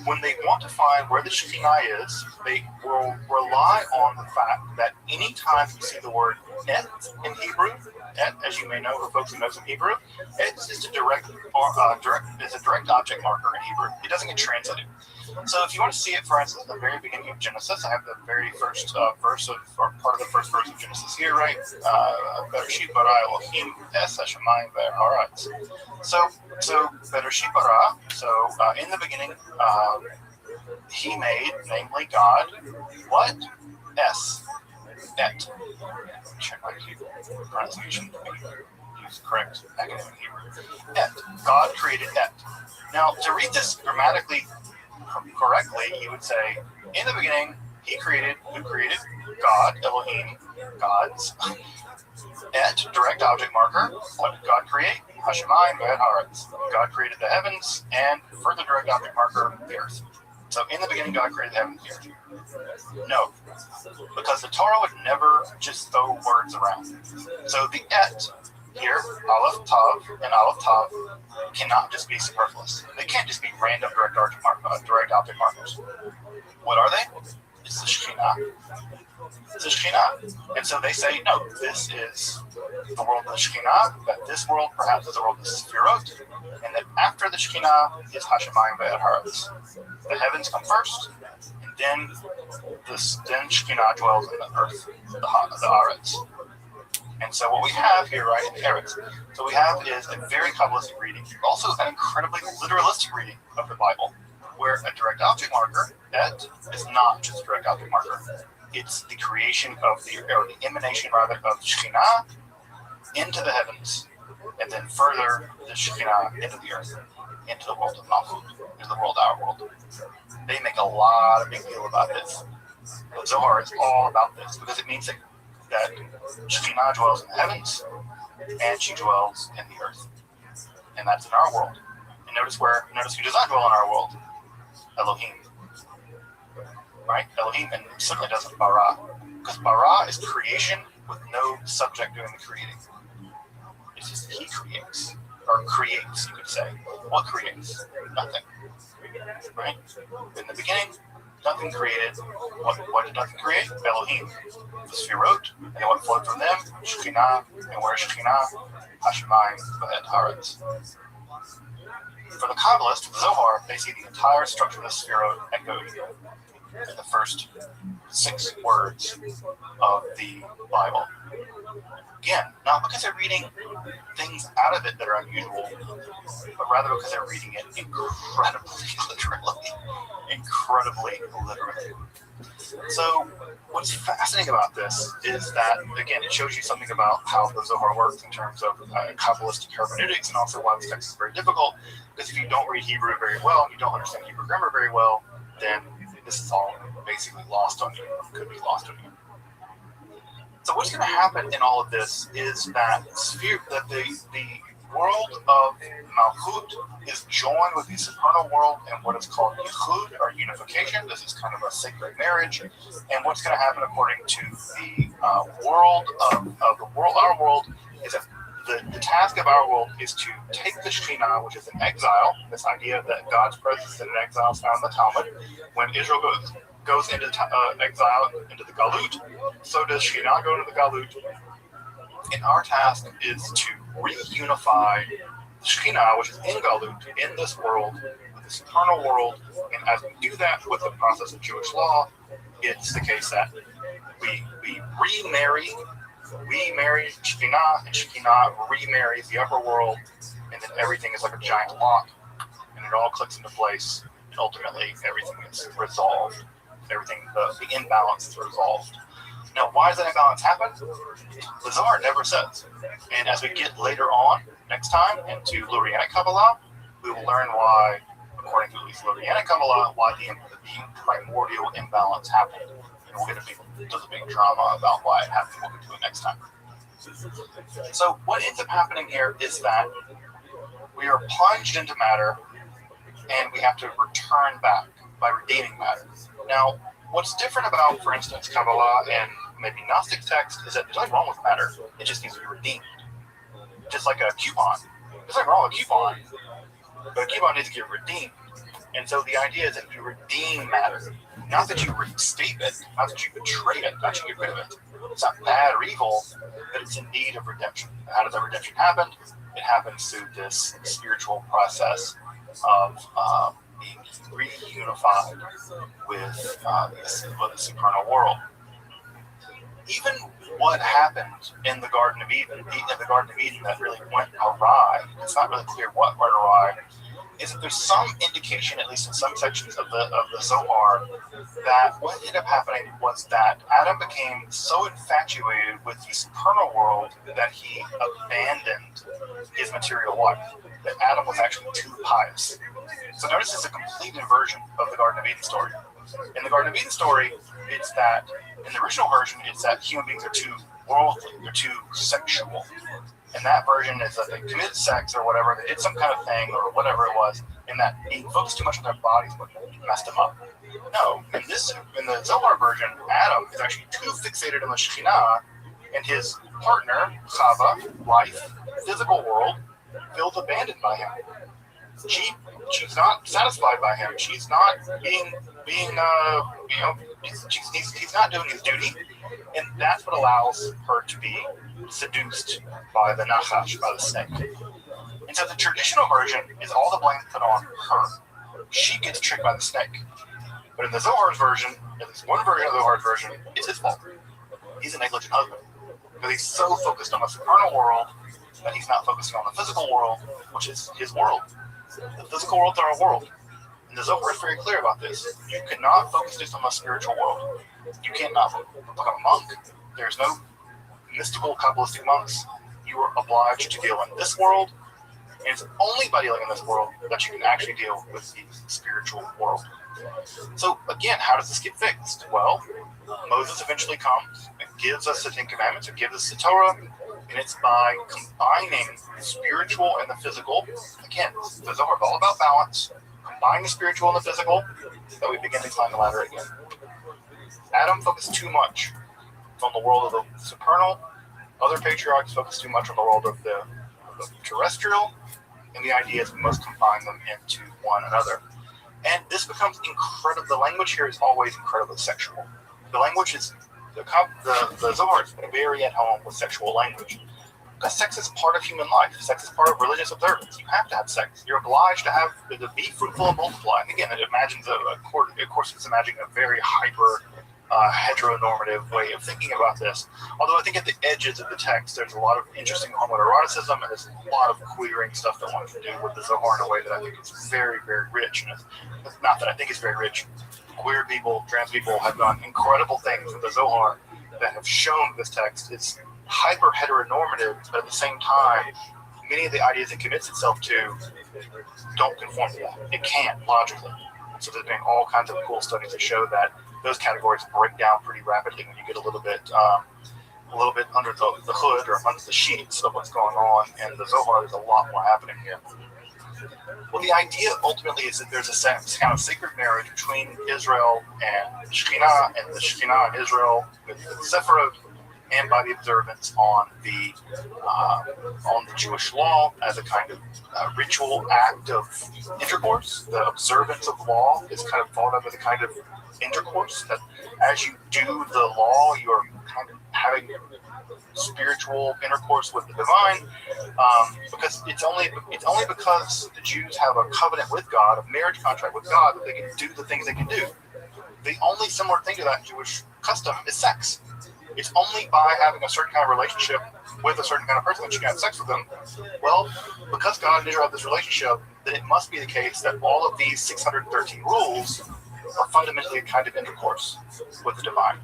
When they want to find where the Shekhinah is, they will rely on the fact that anytime you see the word et in Hebrew, et, as you may know, for folks who know some Hebrew, et is a direct object marker in Hebrew. It doesn't get translated. So if you want to see it, for instance, at the very beginning of Genesis, I have the very first verse part of the first verse of Genesis here, right? Bereshit bara Elohim es hashamayim ve'haaretz. So Bereshit bara. So in the beginning, he made, namely God, what? Et. Check my pronunciation to use correct academic Hebrew. Et. God created et. Now, to read this grammatically correctly, you would say, in the beginning, who created God, Elohim, gods. Et, direct object marker. What did God create? Hashemayim ve'haaretz. God created the heavens, and further direct object marker, the earth. So in the beginning, God created the heavens and the earth. No, because the Torah would never just throw words around. So the et here, Aleph Tav and Aleph Tav, cannot just be superfluous. They can't just be random direct object markers. What are they? It's the Shekhinah. It's the Shekhinah. And so they say, no, this is the world of the Shekhinah, that this world perhaps is the world of the Sphirot, and that after the Shekhinah is Hashemayim ve'haaretz. The heavens come first, and then Shekhinah dwells in the earth, the Haaretz. And so what we have here, right, in the Eretz, so we have is a very Kabbalistic reading, also an incredibly literalistic reading of the Bible, where a direct object marker, et, is not just a direct object marker. It's the creation of or the emanation, rather, of Shekhinah into the heavens, and then further the Shekhinah into the earth, into the world of Malchut, into the world, our world. They make a lot of big deal about this. The Zohar is all about this, because it means that Shekhinah dwells in the heavens, and she dwells in the earth. And that's in our world. And notice who does not dwell in our world? Elohim. Right? Elohim, and certainly doesn't bara. Because bara is creation with no subject doing the creating. It's just he creates. Or creates, you could say. What creates? Nothing. Right? In the beginning, nothing created. What did nothing create? Elohim. The Sphirot, and what flowed from them? Shekhinah, and where is Shekhinah? Hashemayim ve'haaretz. For the Kabbalist, the Zohar, they see the entire structure of the Sphirot echoed in the first 6 words of the Bible. Again, not because they're reading things out of it that are unusual, but rather because they're reading it incredibly literally. So what's fascinating about this is that, again, it shows you something about how the Zohar works in terms of Kabbalistic hermeneutics, and also why this text is very difficult, because if you don't read Hebrew very well, and you don't understand Hebrew grammar very well, then this is all basically lost on you, could be lost on you. So what's going to happen in all of this is that the world of Malchut is joined with the supernal world in what is called Yichud, or unification. This is kind of a sacred marriage. And what's going to happen according to the world of our world, is that the task of our world is to take the Shekhinah, which is in exile, this idea that God's presence is in exile is found in the Talmud. When Israel goes into exile, into the Galut, so does Shekhinah go into the Galut. And our task is to reunify the Shekhinah, which is in Galut, in this world, with this eternal world. And as we do that with the process of Jewish law, it's the case that we remarry Shekhinah, and Shekhinah remarries the upper world, and then everything is like a giant lock, and it all clicks into place, and ultimately everything is resolved. Everything, the imbalance is resolved. Now, why does that imbalance happen? The Zohar never says. And as we get later on, next time, into Lurianic Kabbalah, we will learn why, according to at least Lurianic Kabbalah, why the primordial imbalance happened. And we'll get a big drama about why it happened. We'll get to it next time. So what ends up happening here is that we are plunged into matter, and we have to return back by redeeming matter. Now, what's different about, for instance, Kabbalah and maybe Gnostic text is that there's nothing wrong with matter. It just needs to be redeemed. Just like a coupon. There's nothing wrong with a coupon, but a coupon needs to get redeemed. And so the idea is that you redeem matter. Not that you restate it, not that you betray it, not that you get rid of it. It's not bad or evil, but it's in need of redemption. And how does that redemption happen? It happens through this spiritual process of being reunified with this eternal world. Even what happened in the Garden of Eden, that really went awry, it's not really clear what went awry, is that there's some indication, at least in some sections of the Zohar, that what ended up happening was that Adam became so infatuated with this eternal world that he abandoned his material life, that Adam was actually too pious. So notice it's a complete inversion of the Garden of Eden story. In the Garden of Eden story, it's that, in the original version, it's that human beings are too worldly, they're too sexual. And that version is that they committed sex or whatever, they did some kind of thing or whatever it was, and that being focused too much on their bodies would messed them up. No, in the Zohar version, Adam is actually too fixated on the Shekhinah, and his partner, Chava, life, physical world, feels abandoned by him. She's not satisfied by him. She's not being he's not doing his duty, and that's what allows her to be seduced by the Nachash, by the snake. And so the traditional version is all the blame put on her. She gets tricked by the snake. But in the Zohar's version, at least one version of the Zohar's version, it's his fault. He's a negligent husband because he's so focused on the supernal world that he's not focusing on the physical world, which is his world. The physical world is our world. And the Zohar is very clear about this. You cannot focus just on the spiritual world. You cannot become a monk. There's no mystical Kabbalistic monks. You are obliged to deal in this world, and it's only by dealing in this world that you can actually deal with the spiritual world. So again, how does this get fixed? Well, Moses eventually comes and gives us the Ten Commandments, or gives us the Torah, and it's by combining the spiritual and the physical. Again, the Zohar is all about balance. Combine the spiritual and the physical, that we begin to climb the ladder again. Adam focused too much on the world of the supernal. Other patriarchs focused too much on the world of the terrestrial, and the idea is we must combine them into one another. And this becomes incredible. The language here is always incredibly sexual. The language is, the Zohar is very at home with sexual language. Because sex is part of human life. Sex is part of religious observance. You have to have sex. You're obliged to be fruitful and multiply. And again, it imagines of course, it's imagining a very hyper heteronormative way of thinking about this. Although I think at the edges of the text, there's a lot of interesting homoeroticism, and there's a lot of queering stuff that wants to do with the Zohar in a way that I think is very, very rich. And it's not that I think it's very rich. Queer people, trans people have done incredible things with the Zohar that have shown this text is hyper heteronormative, but at the same time, many of the ideas it commits itself to don't conform to that. It can't logically. So there's been all kinds of cool studies that show that those categories break down pretty rapidly when you get a little bit under the hood or under the sheets of what's going on. And the Zohar, there's a lot more happening here. Well, the idea ultimately is that there's a kind of sacred marriage between Israel and Shekhinah, and the Shekhinah and Israel with Sephirah, and by the observance on the Jewish law as a kind of ritual act of intercourse. The observance of law is kind of thought of as a kind of intercourse, that as you do the law, you're kind of having spiritual intercourse with the divine, because it's only because the Jews have a covenant with God, a marriage contract with God, that they can do the things they can do. The only similar thing to that Jewish custom is sex. It's only by having a certain kind of relationship with a certain kind of person that you can have sex with them. Well, because God and Israel have this relationship, then it must be the case that all of these 613 rules are fundamentally a kind of intercourse with the divine.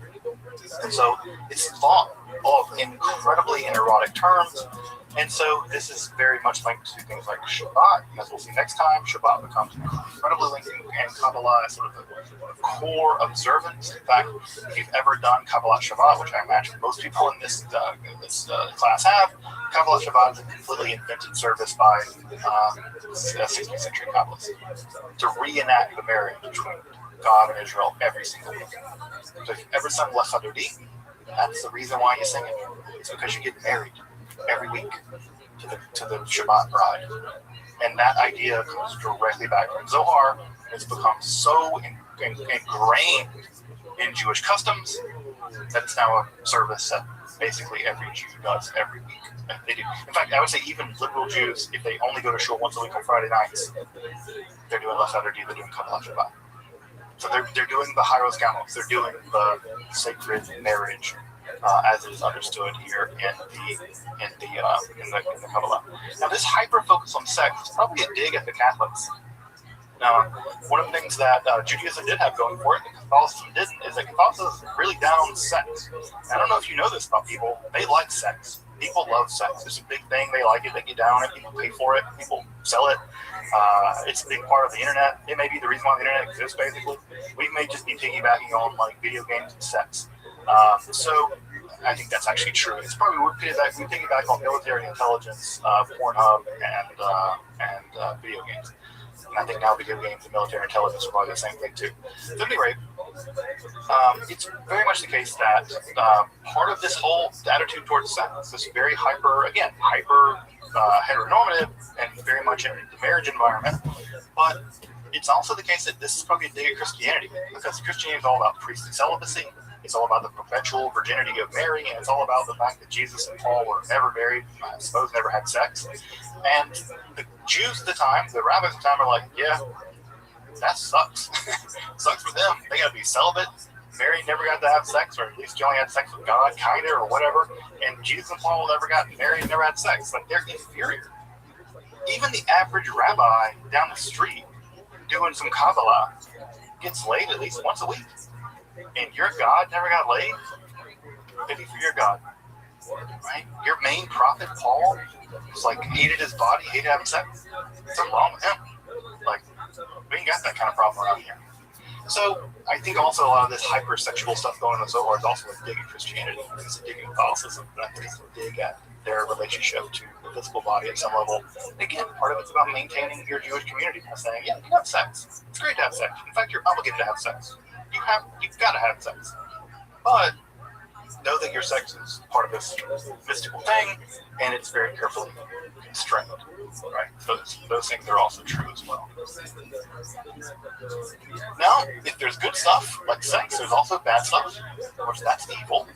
And so it's thought of in incredibly erotic terms. And so this is very much linked to things like Shabbat. As we'll see next time, Shabbat becomes incredibly linked to Kabbalah as sort of the core observance. In fact, if you've ever done Kabbalah Shabbat, which I imagine most people in this class have, Kabbalah Shabbat is a completely invented service by 16th century Kabbalists to reenact the marriage between God and Israel every single week. So if you've ever sung Lecha Dodi, that's the reason why you sing it. It's because you get married every week to the Shabbat bride. And that idea comes directly back from Zohar. It's become so ingrained in Jewish customs that it's now a service that basically every Jew does every week. And they do. In fact, I would say even liberal Jews, if they only go to shul once a week on Friday nights, they're doing Lecha Dodi, they're doing Kabbalah Shabbat. So they're doing the Hyros Gamos, they're doing the sacred marriage as it is understood here in the Kabbalah. Now, this hyper focus on sex is probably a dig at the Catholics. Now, one of the things that Judaism did have going for it, and Catholicism didn't, is that Catholicism is really down on sex. I don't know if you know this about people. They like sex. People love sex. It's a big thing. They like it. They get down on it. People pay for it. People sell it. It's a big part of the internet. It may be the reason why the internet exists, basically. We may just be piggybacking on like video games and sex. So I think that's actually true. It's probably we piggyback on military intelligence, Pornhub, and video games. And I think now video games and military intelligence are probably the same thing too. So at any rate, it's very much the case that part of this whole attitude towards sex, this very hyper heteronormative and very much in the marriage environment, but it's also the case that this is probably a dig at Christianity, because Christianity is all about priestly celibacy. It's all about the perpetual virginity of Mary, and it's all about the fact that Jesus and Paul were never married, I suppose never had sex. And the Jews at the time, the rabbis at the time, are like, yeah, that sucks. Sucks for them. They got to be celibate. Mary never got to have sex, or at least she only had sex with God, kind of, or whatever. And Jesus and Paul never got married, never had sex. Like, they're inferior. Even the average rabbi down the street doing some Kabbalah gets laid at least once a week. And your God never got laid? Pity for your God. Right? Your main prophet, Paul, was like, hated his body, hated having sex. Something wrong with him. Like, we ain't got that kind of problem around here. So, I think also a lot of this hypersexual stuff going on in the Zohar is also a dig at Christianity. It's a dig at Catholicism, but I think it's a dig at their relationship to the physical body at some level. And again, part of it's about maintaining your Jewish community by saying, yeah, you can have sex. It's great to have sex. In fact, you're obligated to have sex. You've got to have sex. But know that your sex is part of this mystical thing, and it's very carefully constrained. Right? So those things are also true as well. Now, if there's good stuff, like sex, there's also bad stuff. Of course, that's evil.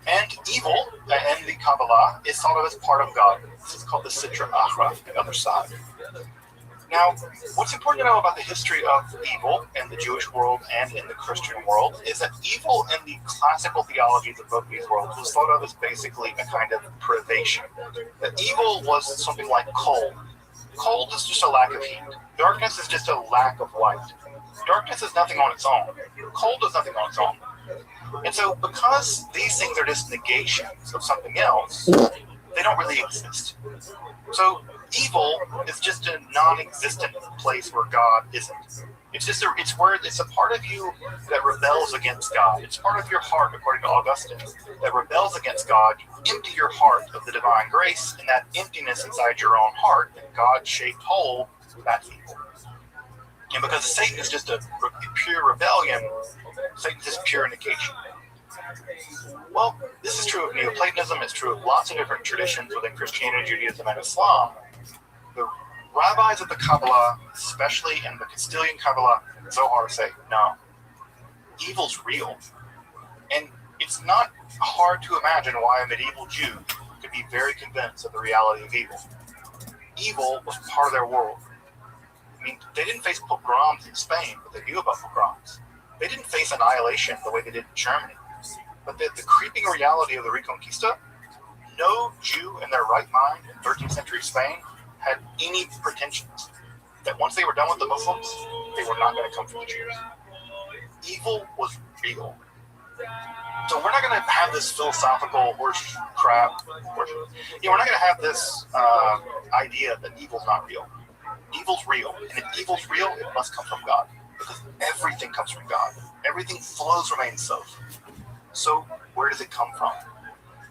And evil, in the Kabbalah, is thought of as part of God. This is called the Sitra Achra, the other side. Now, what's important to know about the history of evil in the Jewish world and in the Christian world is that evil in the classical theologies of both these worlds was thought of as basically a kind of privation. That evil was something like cold. Cold is just a lack of heat. Darkness is just a lack of light. Darkness is nothing on its own. Cold is nothing on its own. And so because these things are just negations of something else, they don't really exist. So evil is just a non-existent place where God isn't. It's a part of you that rebels against God. It's part of your heart, according to Augustine, that rebels against God. You empty your heart of the divine grace, and that emptiness inside your own heart, that God-shaped hole, that's evil. And because Satan is just a pure rebellion, Satan's just pure negation. Well, this is true of Neoplatonism. lots of different traditions within Christianity, Judaism, and Islam, the rabbis of the Kabbalah, especially in the Castilian Kabbalah, Zohar, say, no, evil's real. And it's not hard to imagine why a medieval Jew could be very convinced of the reality of evil. Evil was part of their world. I mean, they didn't face pogroms in Spain, but they knew about pogroms. They didn't face annihilation the way they did in Germany. But the creeping reality of the Reconquista, no Jew in their right mind in 13th century Spain had any pretensions that once they were done with the Muslims, they were not going to come for the Jews. Evil was real. So we're not going to have this philosophical horse crap. We're not going to have this idea that evil's not real. Evil's real. And if evil's real, it must come from God. Because everything comes from God. Everything flows from Ein Sof. So where does it come from?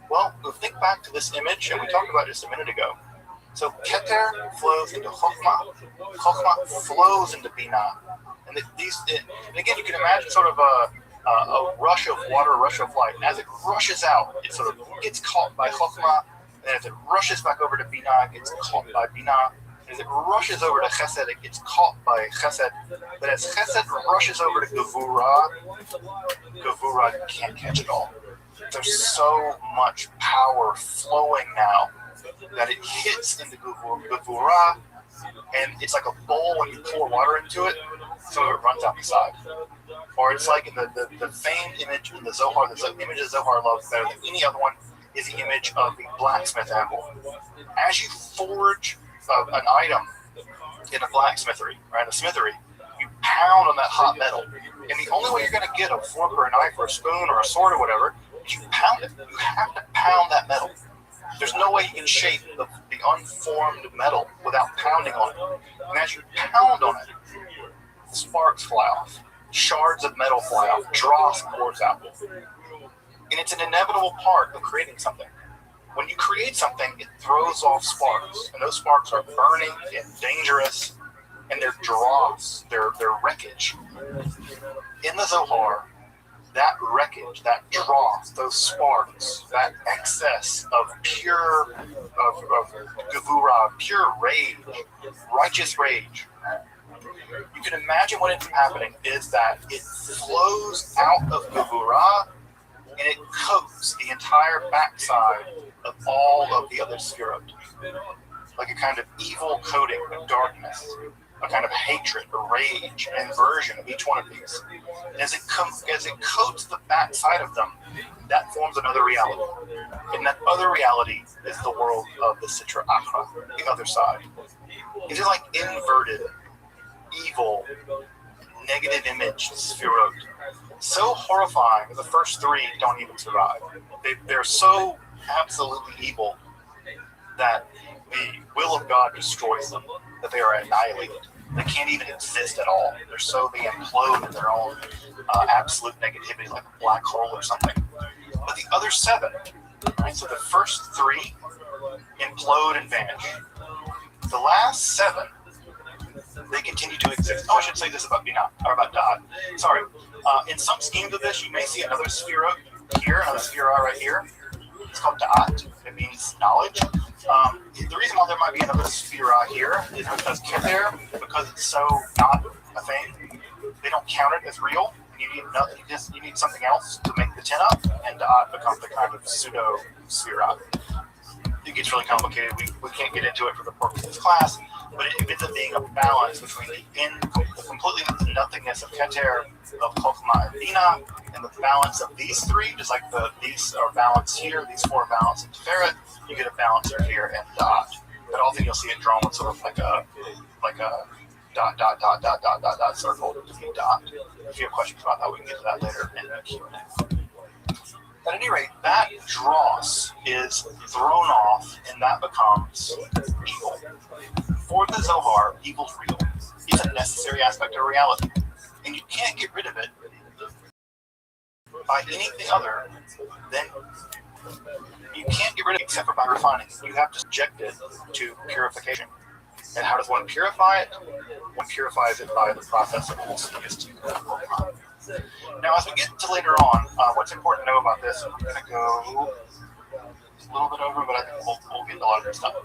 Well, we'll think back to this image, and we talked about it just a minute ago. So Keter flows into Chokhmah. Chokhmah flows into Binah. And again, you can imagine sort of a rush of water, a rush of light. And as it rushes out, it sort of gets caught by Chokhmah. And as it rushes back over to Binah, it gets caught by Binah. As it rushes over to Chesed, it gets caught by Chesed. But as Chesed rushes over to Gevurah, Gevurah can't catch it all. There's so much power flowing now that it hits into Gevurah, and it's like a bowl when you pour water into it, so it runs out the side. Or it's like in the famed image in the Zohar, the image of Zohar loves better than any other one, is the image of the blacksmith anvil. As you forge an item in a blacksmithery, or in a smithery, you pound on that hot metal. And the only way you're going to get a fork or a knife or a spoon or a sword or whatever is you pound it. You have to pound that metal. There's no way you can shape the unformed metal without pounding on it. And as you pound on it, sparks fly off. Shards of metal fly off. Dross pours out. And it's an inevitable part of creating something. When you create something, it throws off sparks. And those sparks are burning and dangerous. And they're dross. They're wreckage. In the Zohar, that wreckage, that dross, those sparks, that excess of pure, of Gevurah, pure rage, righteous rage, you can imagine what ends up happening is that it flows out of Gevurah and it coats the entire backside of all of the other Sefirot. Like a kind of evil coating of darkness, a kind of hatred or rage and inversion of each one of these. And as it coats the backside of them, that forms another reality. And that other reality is the world of the Sitra Achra, the other side. It's just like inverted, evil, negative image Sefirot. So horrifying that the first three don't even survive. They're so absolutely evil that the will of God destroys them, that they are annihilated. They can't even exist at all. They implode in their own absolute negativity, like a black hole or something. But the other seven, right? So the first three implode and vanish. The last seven, they continue to exist. Oh, I should say this about Binah, or about Da'at. Sorry. In some schemes of this, you may see another Sefirah here, another Sefirah right here. It's called Da'at. It means knowledge. The reason why there might be another Sefirah here is because Keter, because it's so not a thing, they don't count it as real. You need nothing. You need something else to make the 10 up, and Da'at becomes the kind of pseudo Sefirah. It gets really complicated. We can't get into it for the purpose of this class, but it ends up being a balance between the completely nothingness of Keter, of Chokhmah and Binah, and the balance of these three, just like these are balanced here, these four are balanced in Tiferet, you get a balancer here and Da'at. But often you'll see it drawn with sort of like a dot circle to be Da'at. If you have questions about that, we can get to that later in the Q&A. At any rate, that dross is thrown off, and that becomes evil. For the Zohar, evil's real. It's a necessary aspect of reality. And you can't get rid of it by anything other than you can't get rid of it except for by refining it. You have to subject it to purification. And how does one purify it? One purifies it by the process of Holstein. Now, as we get to later on, what's important to know about this, I'm going to go little bit over, but I think we'll get a lot of this stuff.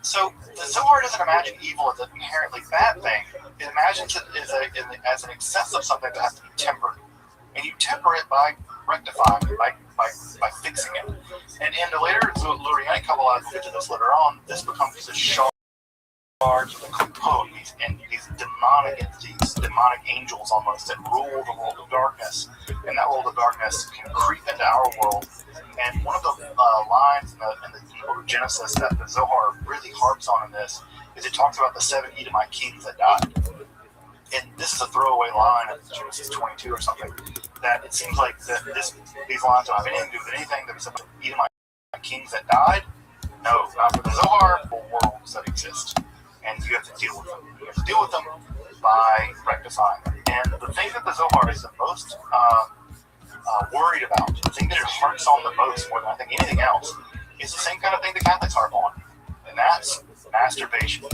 So the Zohar doesn't imagine evil as an inherently bad thing. It imagines it as an excess of something that has to be tempered. And you temper it by rectifying it, by fixing it. And in the later Lurianic Kabbalah, we'll get to this later on, this becomes a charge of the Kupot, these demonic entities, demonic angels almost, that rule the world of darkness. And that world of darkness can creep into our world. And one of the lines in the book of Genesis that the Zohar really harps on in this is it talks about the 7 Edomite kings that died. And this is a throwaway line of Genesis 22 or something, that it seems like these lines don't have anything to do with anything. There was some Edomite kings that died. No, not for the Zohar, for worlds that exist. And you have to deal with them. You have to deal with them by rectifying them. And the thing that the Zohar is the most worried about, the thing that it harps on the most more than I think anything else, is the same kind of thing the Catholics harp on. And that's masturbation.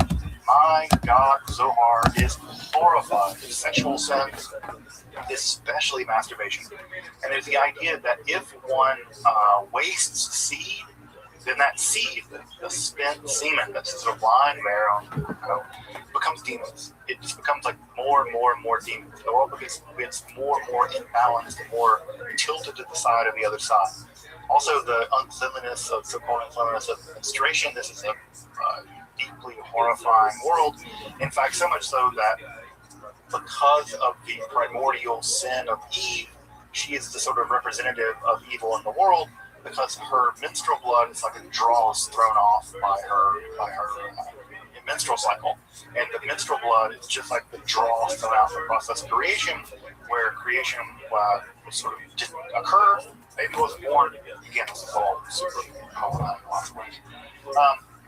My God, Zohar is horrified of sexual sins, especially masturbation. And there's the idea that if one wastes seed, then that seed, the spent semen that's sort of lying there becomes demons. It just becomes like more and more and more demons. The world gets more and more imbalanced and more tilted to the side of the other side. Also, the uncleanliness of so-called uncleanliness of menstruation. This is a deeply horrifying world. In fact, so much so that because of the primordial sin of Eve, she is the sort of representative of evil in the world, because her menstrual blood is like a dross thrown off by her menstrual cycle. And the menstrual blood is just like the dross thrown out in the process of creation, where creation sort of didn't occur. Baby wasn't born. Again, this is all super problematic in lots of ways.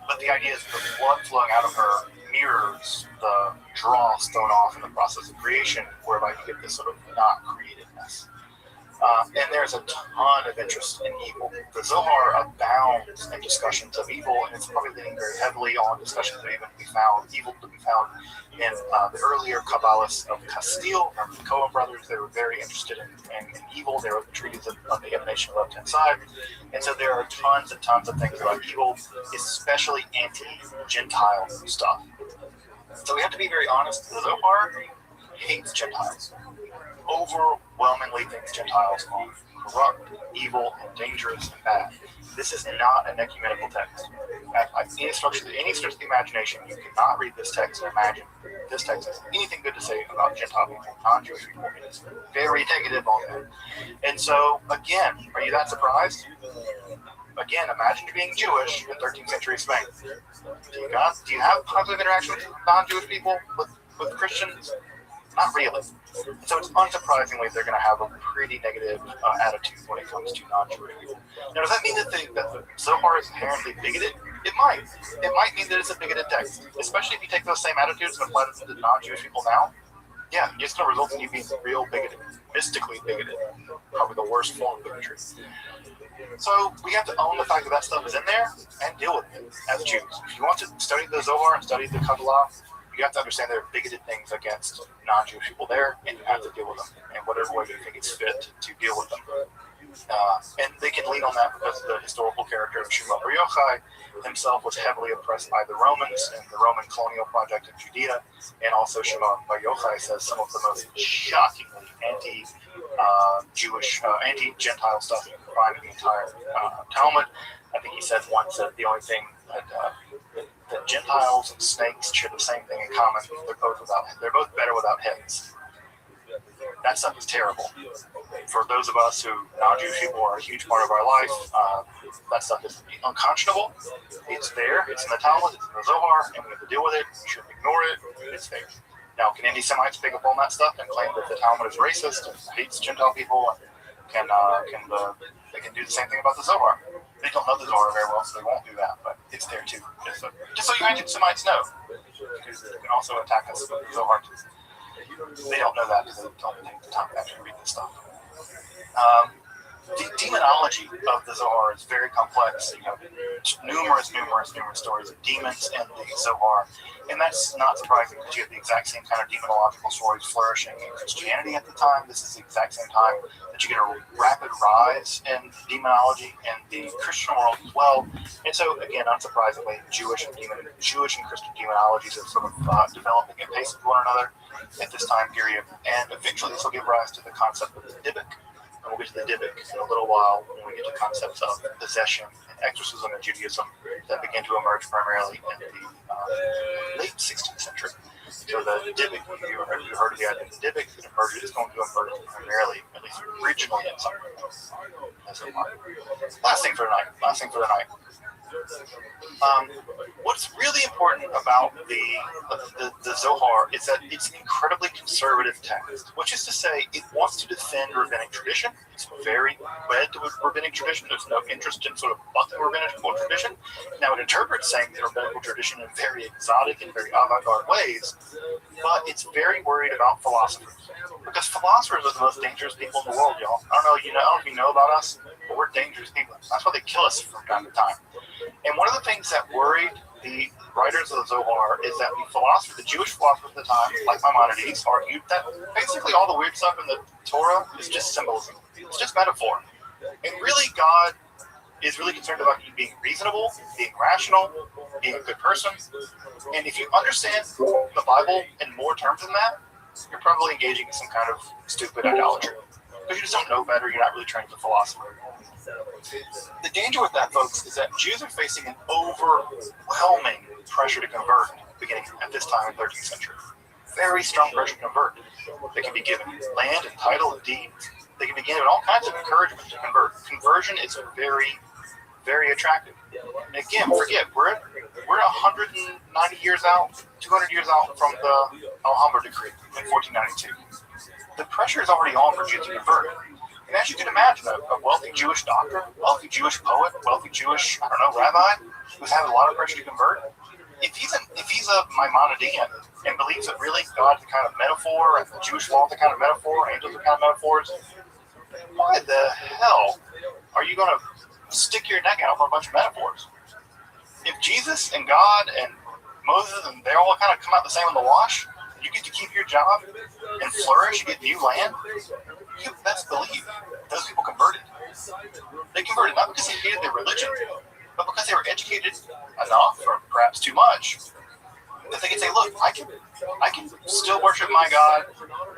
But the idea is the blood flowing out of her mirrors the dross thrown off in the process of creation, whereby you get this sort of not createdness. And there's a ton of interest in evil. The Zohar abounds in discussions of evil, and it's probably leaning very heavily on discussions of evil to be found in the earlier Kabbalists of Castile. Remember the Cohen brothers? They were very interested in evil. They wrote the treaties of the emanation of left-hand side. And so there are tons and tons of things about evil, especially anti-Gentile stuff. So we have to be very honest. The Zohar hates Gentiles. Overwhelmingly thinks Gentiles are corrupt, evil, and dangerous and bad. This is not an ecumenical text. At any stretch of the imagination, you cannot read this text and imagine this text has anything good to say about Gentile people, non-Jewish people. It is very negative on them. And so, again, are you that surprised? Again, imagine being Jewish in 13th century Spain. Do you have positive interactions with non-Jewish people, with Christians? Not really. So it's unsurprisingly they're going to have a pretty negative attitude when it comes to non-Jewish people. Now, does that mean that the Zohar is inherently bigoted? It might. It might mean that it's a bigoted text, especially if you take those same attitudes and apply them to non-Jewish people now. Yeah, it's going to result in you being real bigoted, mystically bigoted, probably the worst form of bigotry. So we have to own the fact that stuff is in there and deal with it as Jews. If you want to study the Zohar and study the Kabbalah, you have to understand there are bigoted things against non-Jewish people there, and you have to deal with them in whatever way you think it's fit to deal with them. And they can lean on that because the historical character of Shimon Bar Yochai himself was heavily oppressed by the Romans and the Roman colonial project in Judea. And also Shimon Bar Yochai says some of the most shockingly anti-Jewish, anti-Gentile stuff you can find in the entire Talmud. I think he said once that the only thing that Gentiles and snakes share the same thing in common. They're both better without heads. That stuff is terrible. For those of us who non-Jewish people are a huge part of our life, that stuff is unconscionable. It's there. It's in the Talmud. It's in the Zohar, and we have to deal with it. We shouldn't ignore it. It's there. Now, can anti-Semites pick up on that stuff and claim that the Talmud is racist and hates Gentile people? They can do the same thing about the Zohar. They don't know the Zohar very well, so they won't do that. But it's there too. Just so you anti-Semites know, because they can also attack us with the Zohar too. They don't know that because they don't take the time to actually read this stuff. The demonology of the Zohar is very complex. You have numerous stories of demons in the Zohar, and that's not surprising because you have the exact same kind of demonological stories flourishing in Christianity at the time. This is the exact same time that you get a rapid rise in demonology in the Christian world as well. And so, again, unsurprisingly, Jewish and Christian demonologies are sort of developing at pace with one another at this time period, and eventually this will give rise to the concept of the Dybbuk. And we'll get to the Dybbuk in a little while when we get to concepts of possession and exorcism in Judaism that begin to emerge primarily in the late 16th century. So the Dybbuk, you heard of the idea of the Dybbuk, it's going to emerge primarily, at least originally in some Last thing for the night. What's really important about the Zohar is that it's an incredibly conservative text, which is to say it wants to defend rabbinic tradition. It's very wed to rabbinic tradition. There's no interest in sort of bucking rabbinical tradition. Now it interprets saying the rabbinical tradition in very exotic and very avant-garde ways, but it's very worried about philosophers. Because philosophers are the most dangerous people in the world, y'all. I don't know if you know about us, but we're dangerous people. That's why they kill us from time to time. And one of the things that worried the writers of the Zohar is that the Jewish philosophers at the time, like Maimonides, argued that basically all the weird stuff in the Torah is just symbolism. It's just metaphor. And really, God is really concerned about you being reasonable, being rational, being a good person. And if you understand the Bible in more terms than that, you're probably engaging in some kind of stupid idolatry. Because you just don't know better, you're not really trained as a philosopher. The danger with that, folks, is that Jews are facing an overwhelming pressure to convert beginning at this time in the 13th century. Very strong pressure to convert. They can be given land and title and deed. They can be given all kinds of encouragement to convert. Conversion is very, very attractive. And again, forget, we're 190 years out, 200 years out from the Alhambra decree in 1492. The pressure is already on for Jews to convert. And as you can imagine, a wealthy Jewish doctor, wealthy Jewish poet, wealthy Jewish, rabbi, who's having a lot of pressure to convert, if he's a Maimonidean and believes that really God's the kind of metaphor and the Jewish law is the kind of metaphor, angels are the kind of metaphors, why the hell are you going to stick your neck out for a bunch of metaphors? If Jesus and God and Moses and they all kind of come out the same in the wash, you get to keep your job and flourish, you get new land, you best believe those people converted. They converted not because they hated their religion, but because they were educated enough, or perhaps too much, that they could say, look, I can still worship my God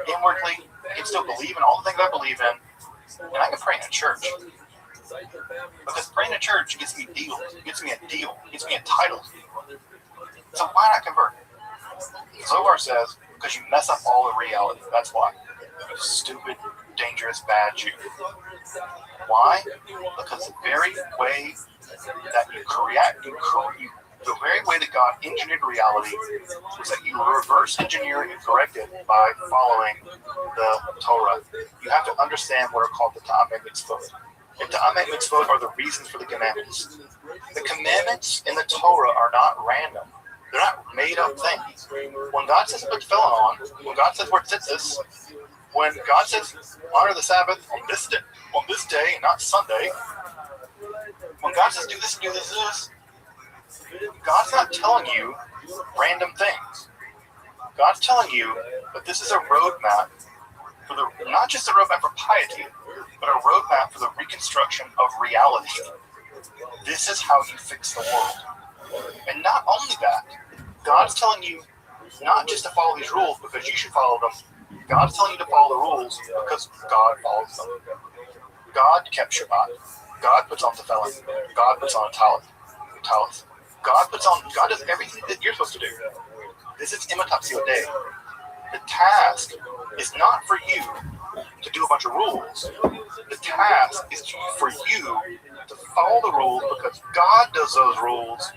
inwardly, I can still believe in all the things I believe in, and I can pray in a church. Because praying in a church gets me deals, gets me a title. So why not convert? Zohar says, because you mess up all the reality. That's why. You stupid, dangerous, bad Jew. Why? Because the very way that the very way that God engineered reality was that you reverse engineer and correct it by following the Torah. You have to understand what are called the Ta'amei Mitzvot. And Ta'amei Mitzvot are the reasons for the commandments. The commandments in the Torah are not random. They're not made up things. When God says put tefillin on, when God says wear tzitzis, when God says honor the Sabbath on this day, not Sunday, when God says do this and do this, God's not telling you random things. God's telling you that this is a roadmap for not just a roadmap for piety, but a roadmap for the reconstruction of reality. This is how you fix the world. And not only that, God's telling you not just to follow these rules because you should follow them. God's telling you to follow the rules because God follows them. God kept Shabbat. God puts on tefillin. God puts on talis. God does everything that you're supposed to do. This is imitatio Dei. The task is not for you to do a bunch of rules. The task is for you to follow the rules because God does those rules.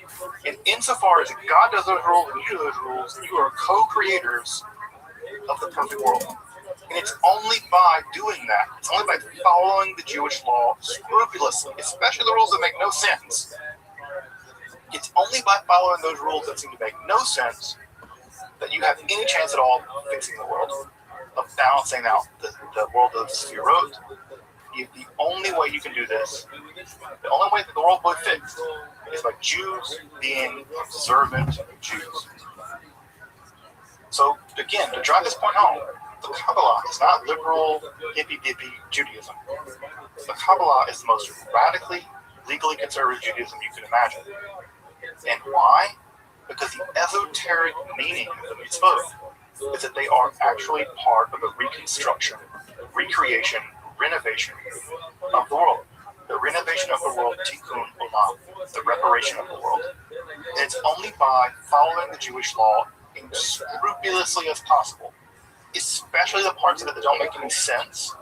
And insofar as God does those rules and you do those rules, you are co-creators of the perfect world. And it's only by doing that, it's only by following the Jewish law scrupulously, especially the rules that make no sense. It's only by following those rules that seem to make no sense that you have any chance at all of fixing the world, of balancing out the world of Sefirot, The only way you can do this, the only way that the world would fit, is by Jews being observant Jews. So again, to drive this point home, the Kabbalah is not liberal, hippy-dippy Judaism. The Kabbalah is the most radically, legally conservative Judaism you can imagine. And why? Because the esoteric meaning of the mitzvot is that they are actually part of a reconstruction, recreation, renovation of the world. The renovation of the world, tikkun olam, the reparation of the world. And it's only by following the Jewish law as scrupulously as possible, especially the parts of it that don't make any sense,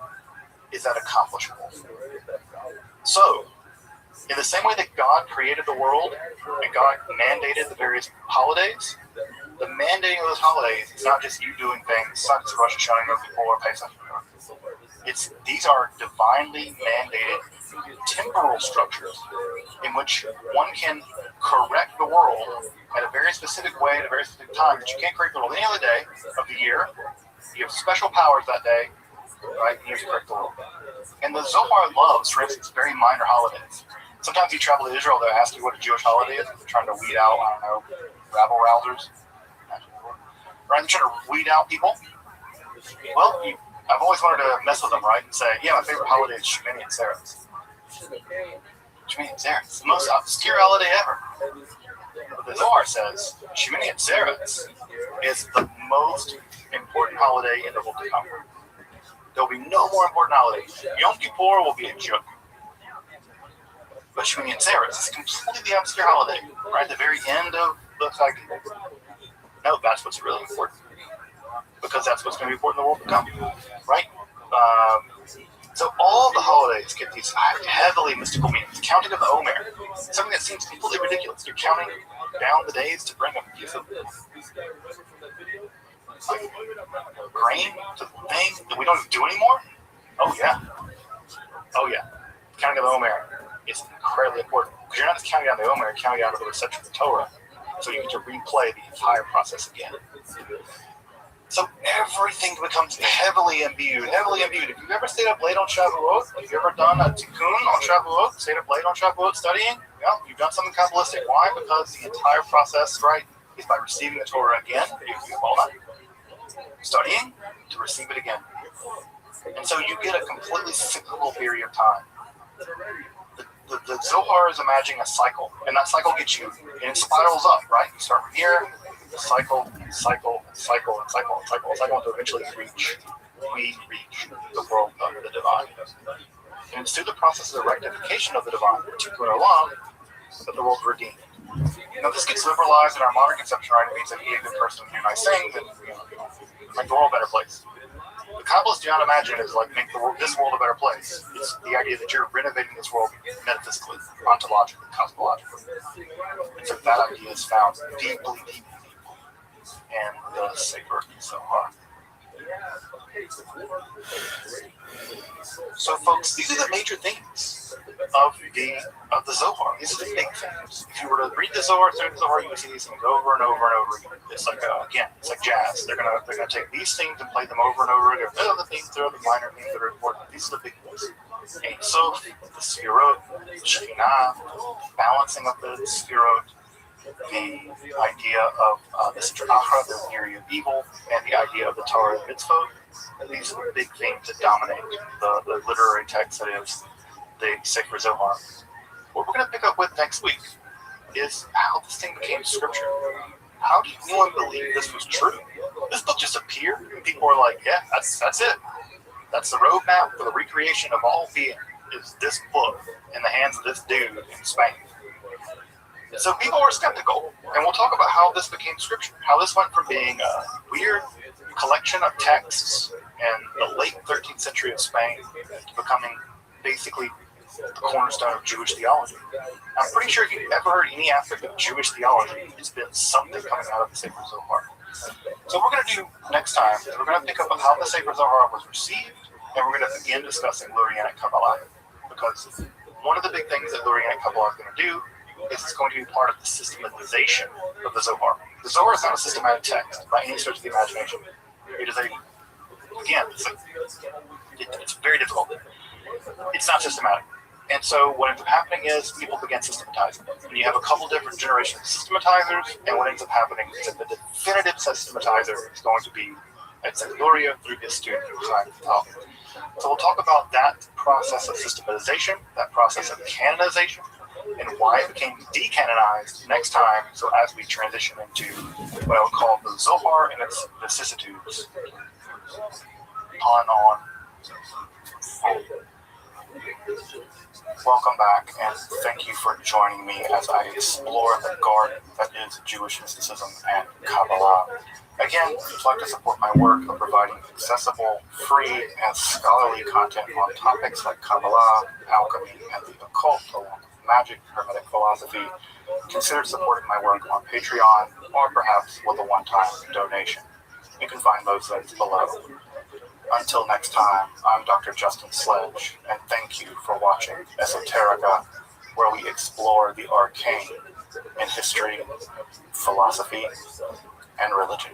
is that accomplishable. So, in the same way that God created the world and God mandated the various holidays, the mandating of those holidays is not just you doing things such as Rosh Hashanah, Yom Kippur, or Pesach. These are divinely mandated temporal structures in which one can correct the world at a very specific way at a very specific time, but you can't correct the world any other day of the year. You have special powers that day, right? You have to correct the world. And the Zohar loves, for instance, very minor holidays. Sometimes you travel to Israel, they'll ask you what a Jewish holiday is. They're trying to weed out, I don't know, rabble-rousers. Right? They're trying to weed out people. Well, I've always wanted to mess with them, right? And say, yeah, my favorite holiday is Shemini Atzeres. Shemini Atzeres. It's the most obscure holiday ever. But the Zohar says Shemini Atzeres is the most important holiday in the world to come. There will be no more important holiday. Yom Kippur will be a joke. But Shemini Atzeres is a completely obscure holiday, right at the very end of the cycle. No, that's what's really important. Because that's what's going to be important in the world to come, right? So all the holidays get these heavily mystical meanings. The counting of the Omer, something that seems completely ridiculous. You're counting down the days to bring a piece of grain to the thing that we don't even do anymore. Oh yeah. Counting of the Omer is incredibly important because you're not just counting down the Omer, you're counting down to the reception of the Torah, so you get to replay the entire process again. So everything becomes heavily imbued. If you've ever stayed up late on Shavuot, if you've ever done a tikkun on Shavuot, stayed up late on Shavuot studying, well, you've done something Kabbalistic. Why? Because the entire process, right, is by receiving the Torah again, all night, studying to receive it again. And so you get a completely cyclical period of time. The Zohar is imagining a cycle, and that cycle gets you, and it spirals up, right? You start from here, cycle to eventually we reach the world of the divine. And it's through the process of the rectification of the divine, tikkun olam, that the world is redeemed. Now this gets liberalized in our modern conception, right? It means that be a good person, do nice things, and make the world a better place. The Kabbalists do not imagine it as like make this world a better place. It's the idea that you're renovating this world metaphysically, ontologically, cosmologically. And so that idea is found deeply and the Sefer Zohar. So, folks, these are the major themes of the Zohar. These are the big themes. If you were to read the Zohar, study the Zohar, you would see these things over and over and over again. It's like it's like jazz. They're gonna take these themes and play them over and over again. They're the themes, they're the minor themes that are important. These are the big ones. Ein Sof, the Sefirot, the Shekhinah, balancing of the Sefirot, the idea of the Sitra Achra, the theory of evil, and the idea of the Torah and Mitzvot. These are the big themes that dominate the literary text that is the Sefer Zohar. What we're going to pick up with next week is how this thing became scripture. How did anyone believe this was true? This book just appeared, and people were like, yeah, that's it. That's the roadmap for the recreation of all being, is this book in the hands of this dude in Spain. So people were skeptical, and we'll talk about how this became scripture, how this went from being a weird collection of texts in the late 13th century of Spain to becoming basically the cornerstone of Jewish theology. I'm pretty sure if you've ever heard any aspect of Jewish theology, it's been something coming out of the Sefer Zohar. So what we're going to do next time is we're going to pick up on how the Sefer Zohar was received, and we're going to begin discussing Lurianic Kabbalah, because one of the big things that Lurianic Kabbalah is going to do is it's going to be part of the systematization of the Zohar. The Zohar is not a systematic text by any stretch of the imagination. It is it's very difficult. it's not systematic. And so what ends up happening is people begin systematizing. And you have a couple different generations of systematizers, and what ends up happening is that the definitive systematizer is going to be at Gloria through his student behind the top. So we'll talk about that process of systematization, that process of canonization, and why it became decanonized next time, so as we transition into what I would call the Zohar and its vicissitudes. On. Welcome back, and thank you for joining me as I explore the garden that is Jewish mysticism and Kabbalah. Again, if you'd like to support my work of providing accessible, free, and scholarly content on topics like Kabbalah, alchemy, and the occult, along with magic, hermetic philosophy, consider supporting my work on Patreon, or perhaps with a one-time donation. You can find those links below. Until next time, I'm Dr. Justin Sledge, and thank you for watching Esoterica, where we explore the arcane in history, philosophy, and religion.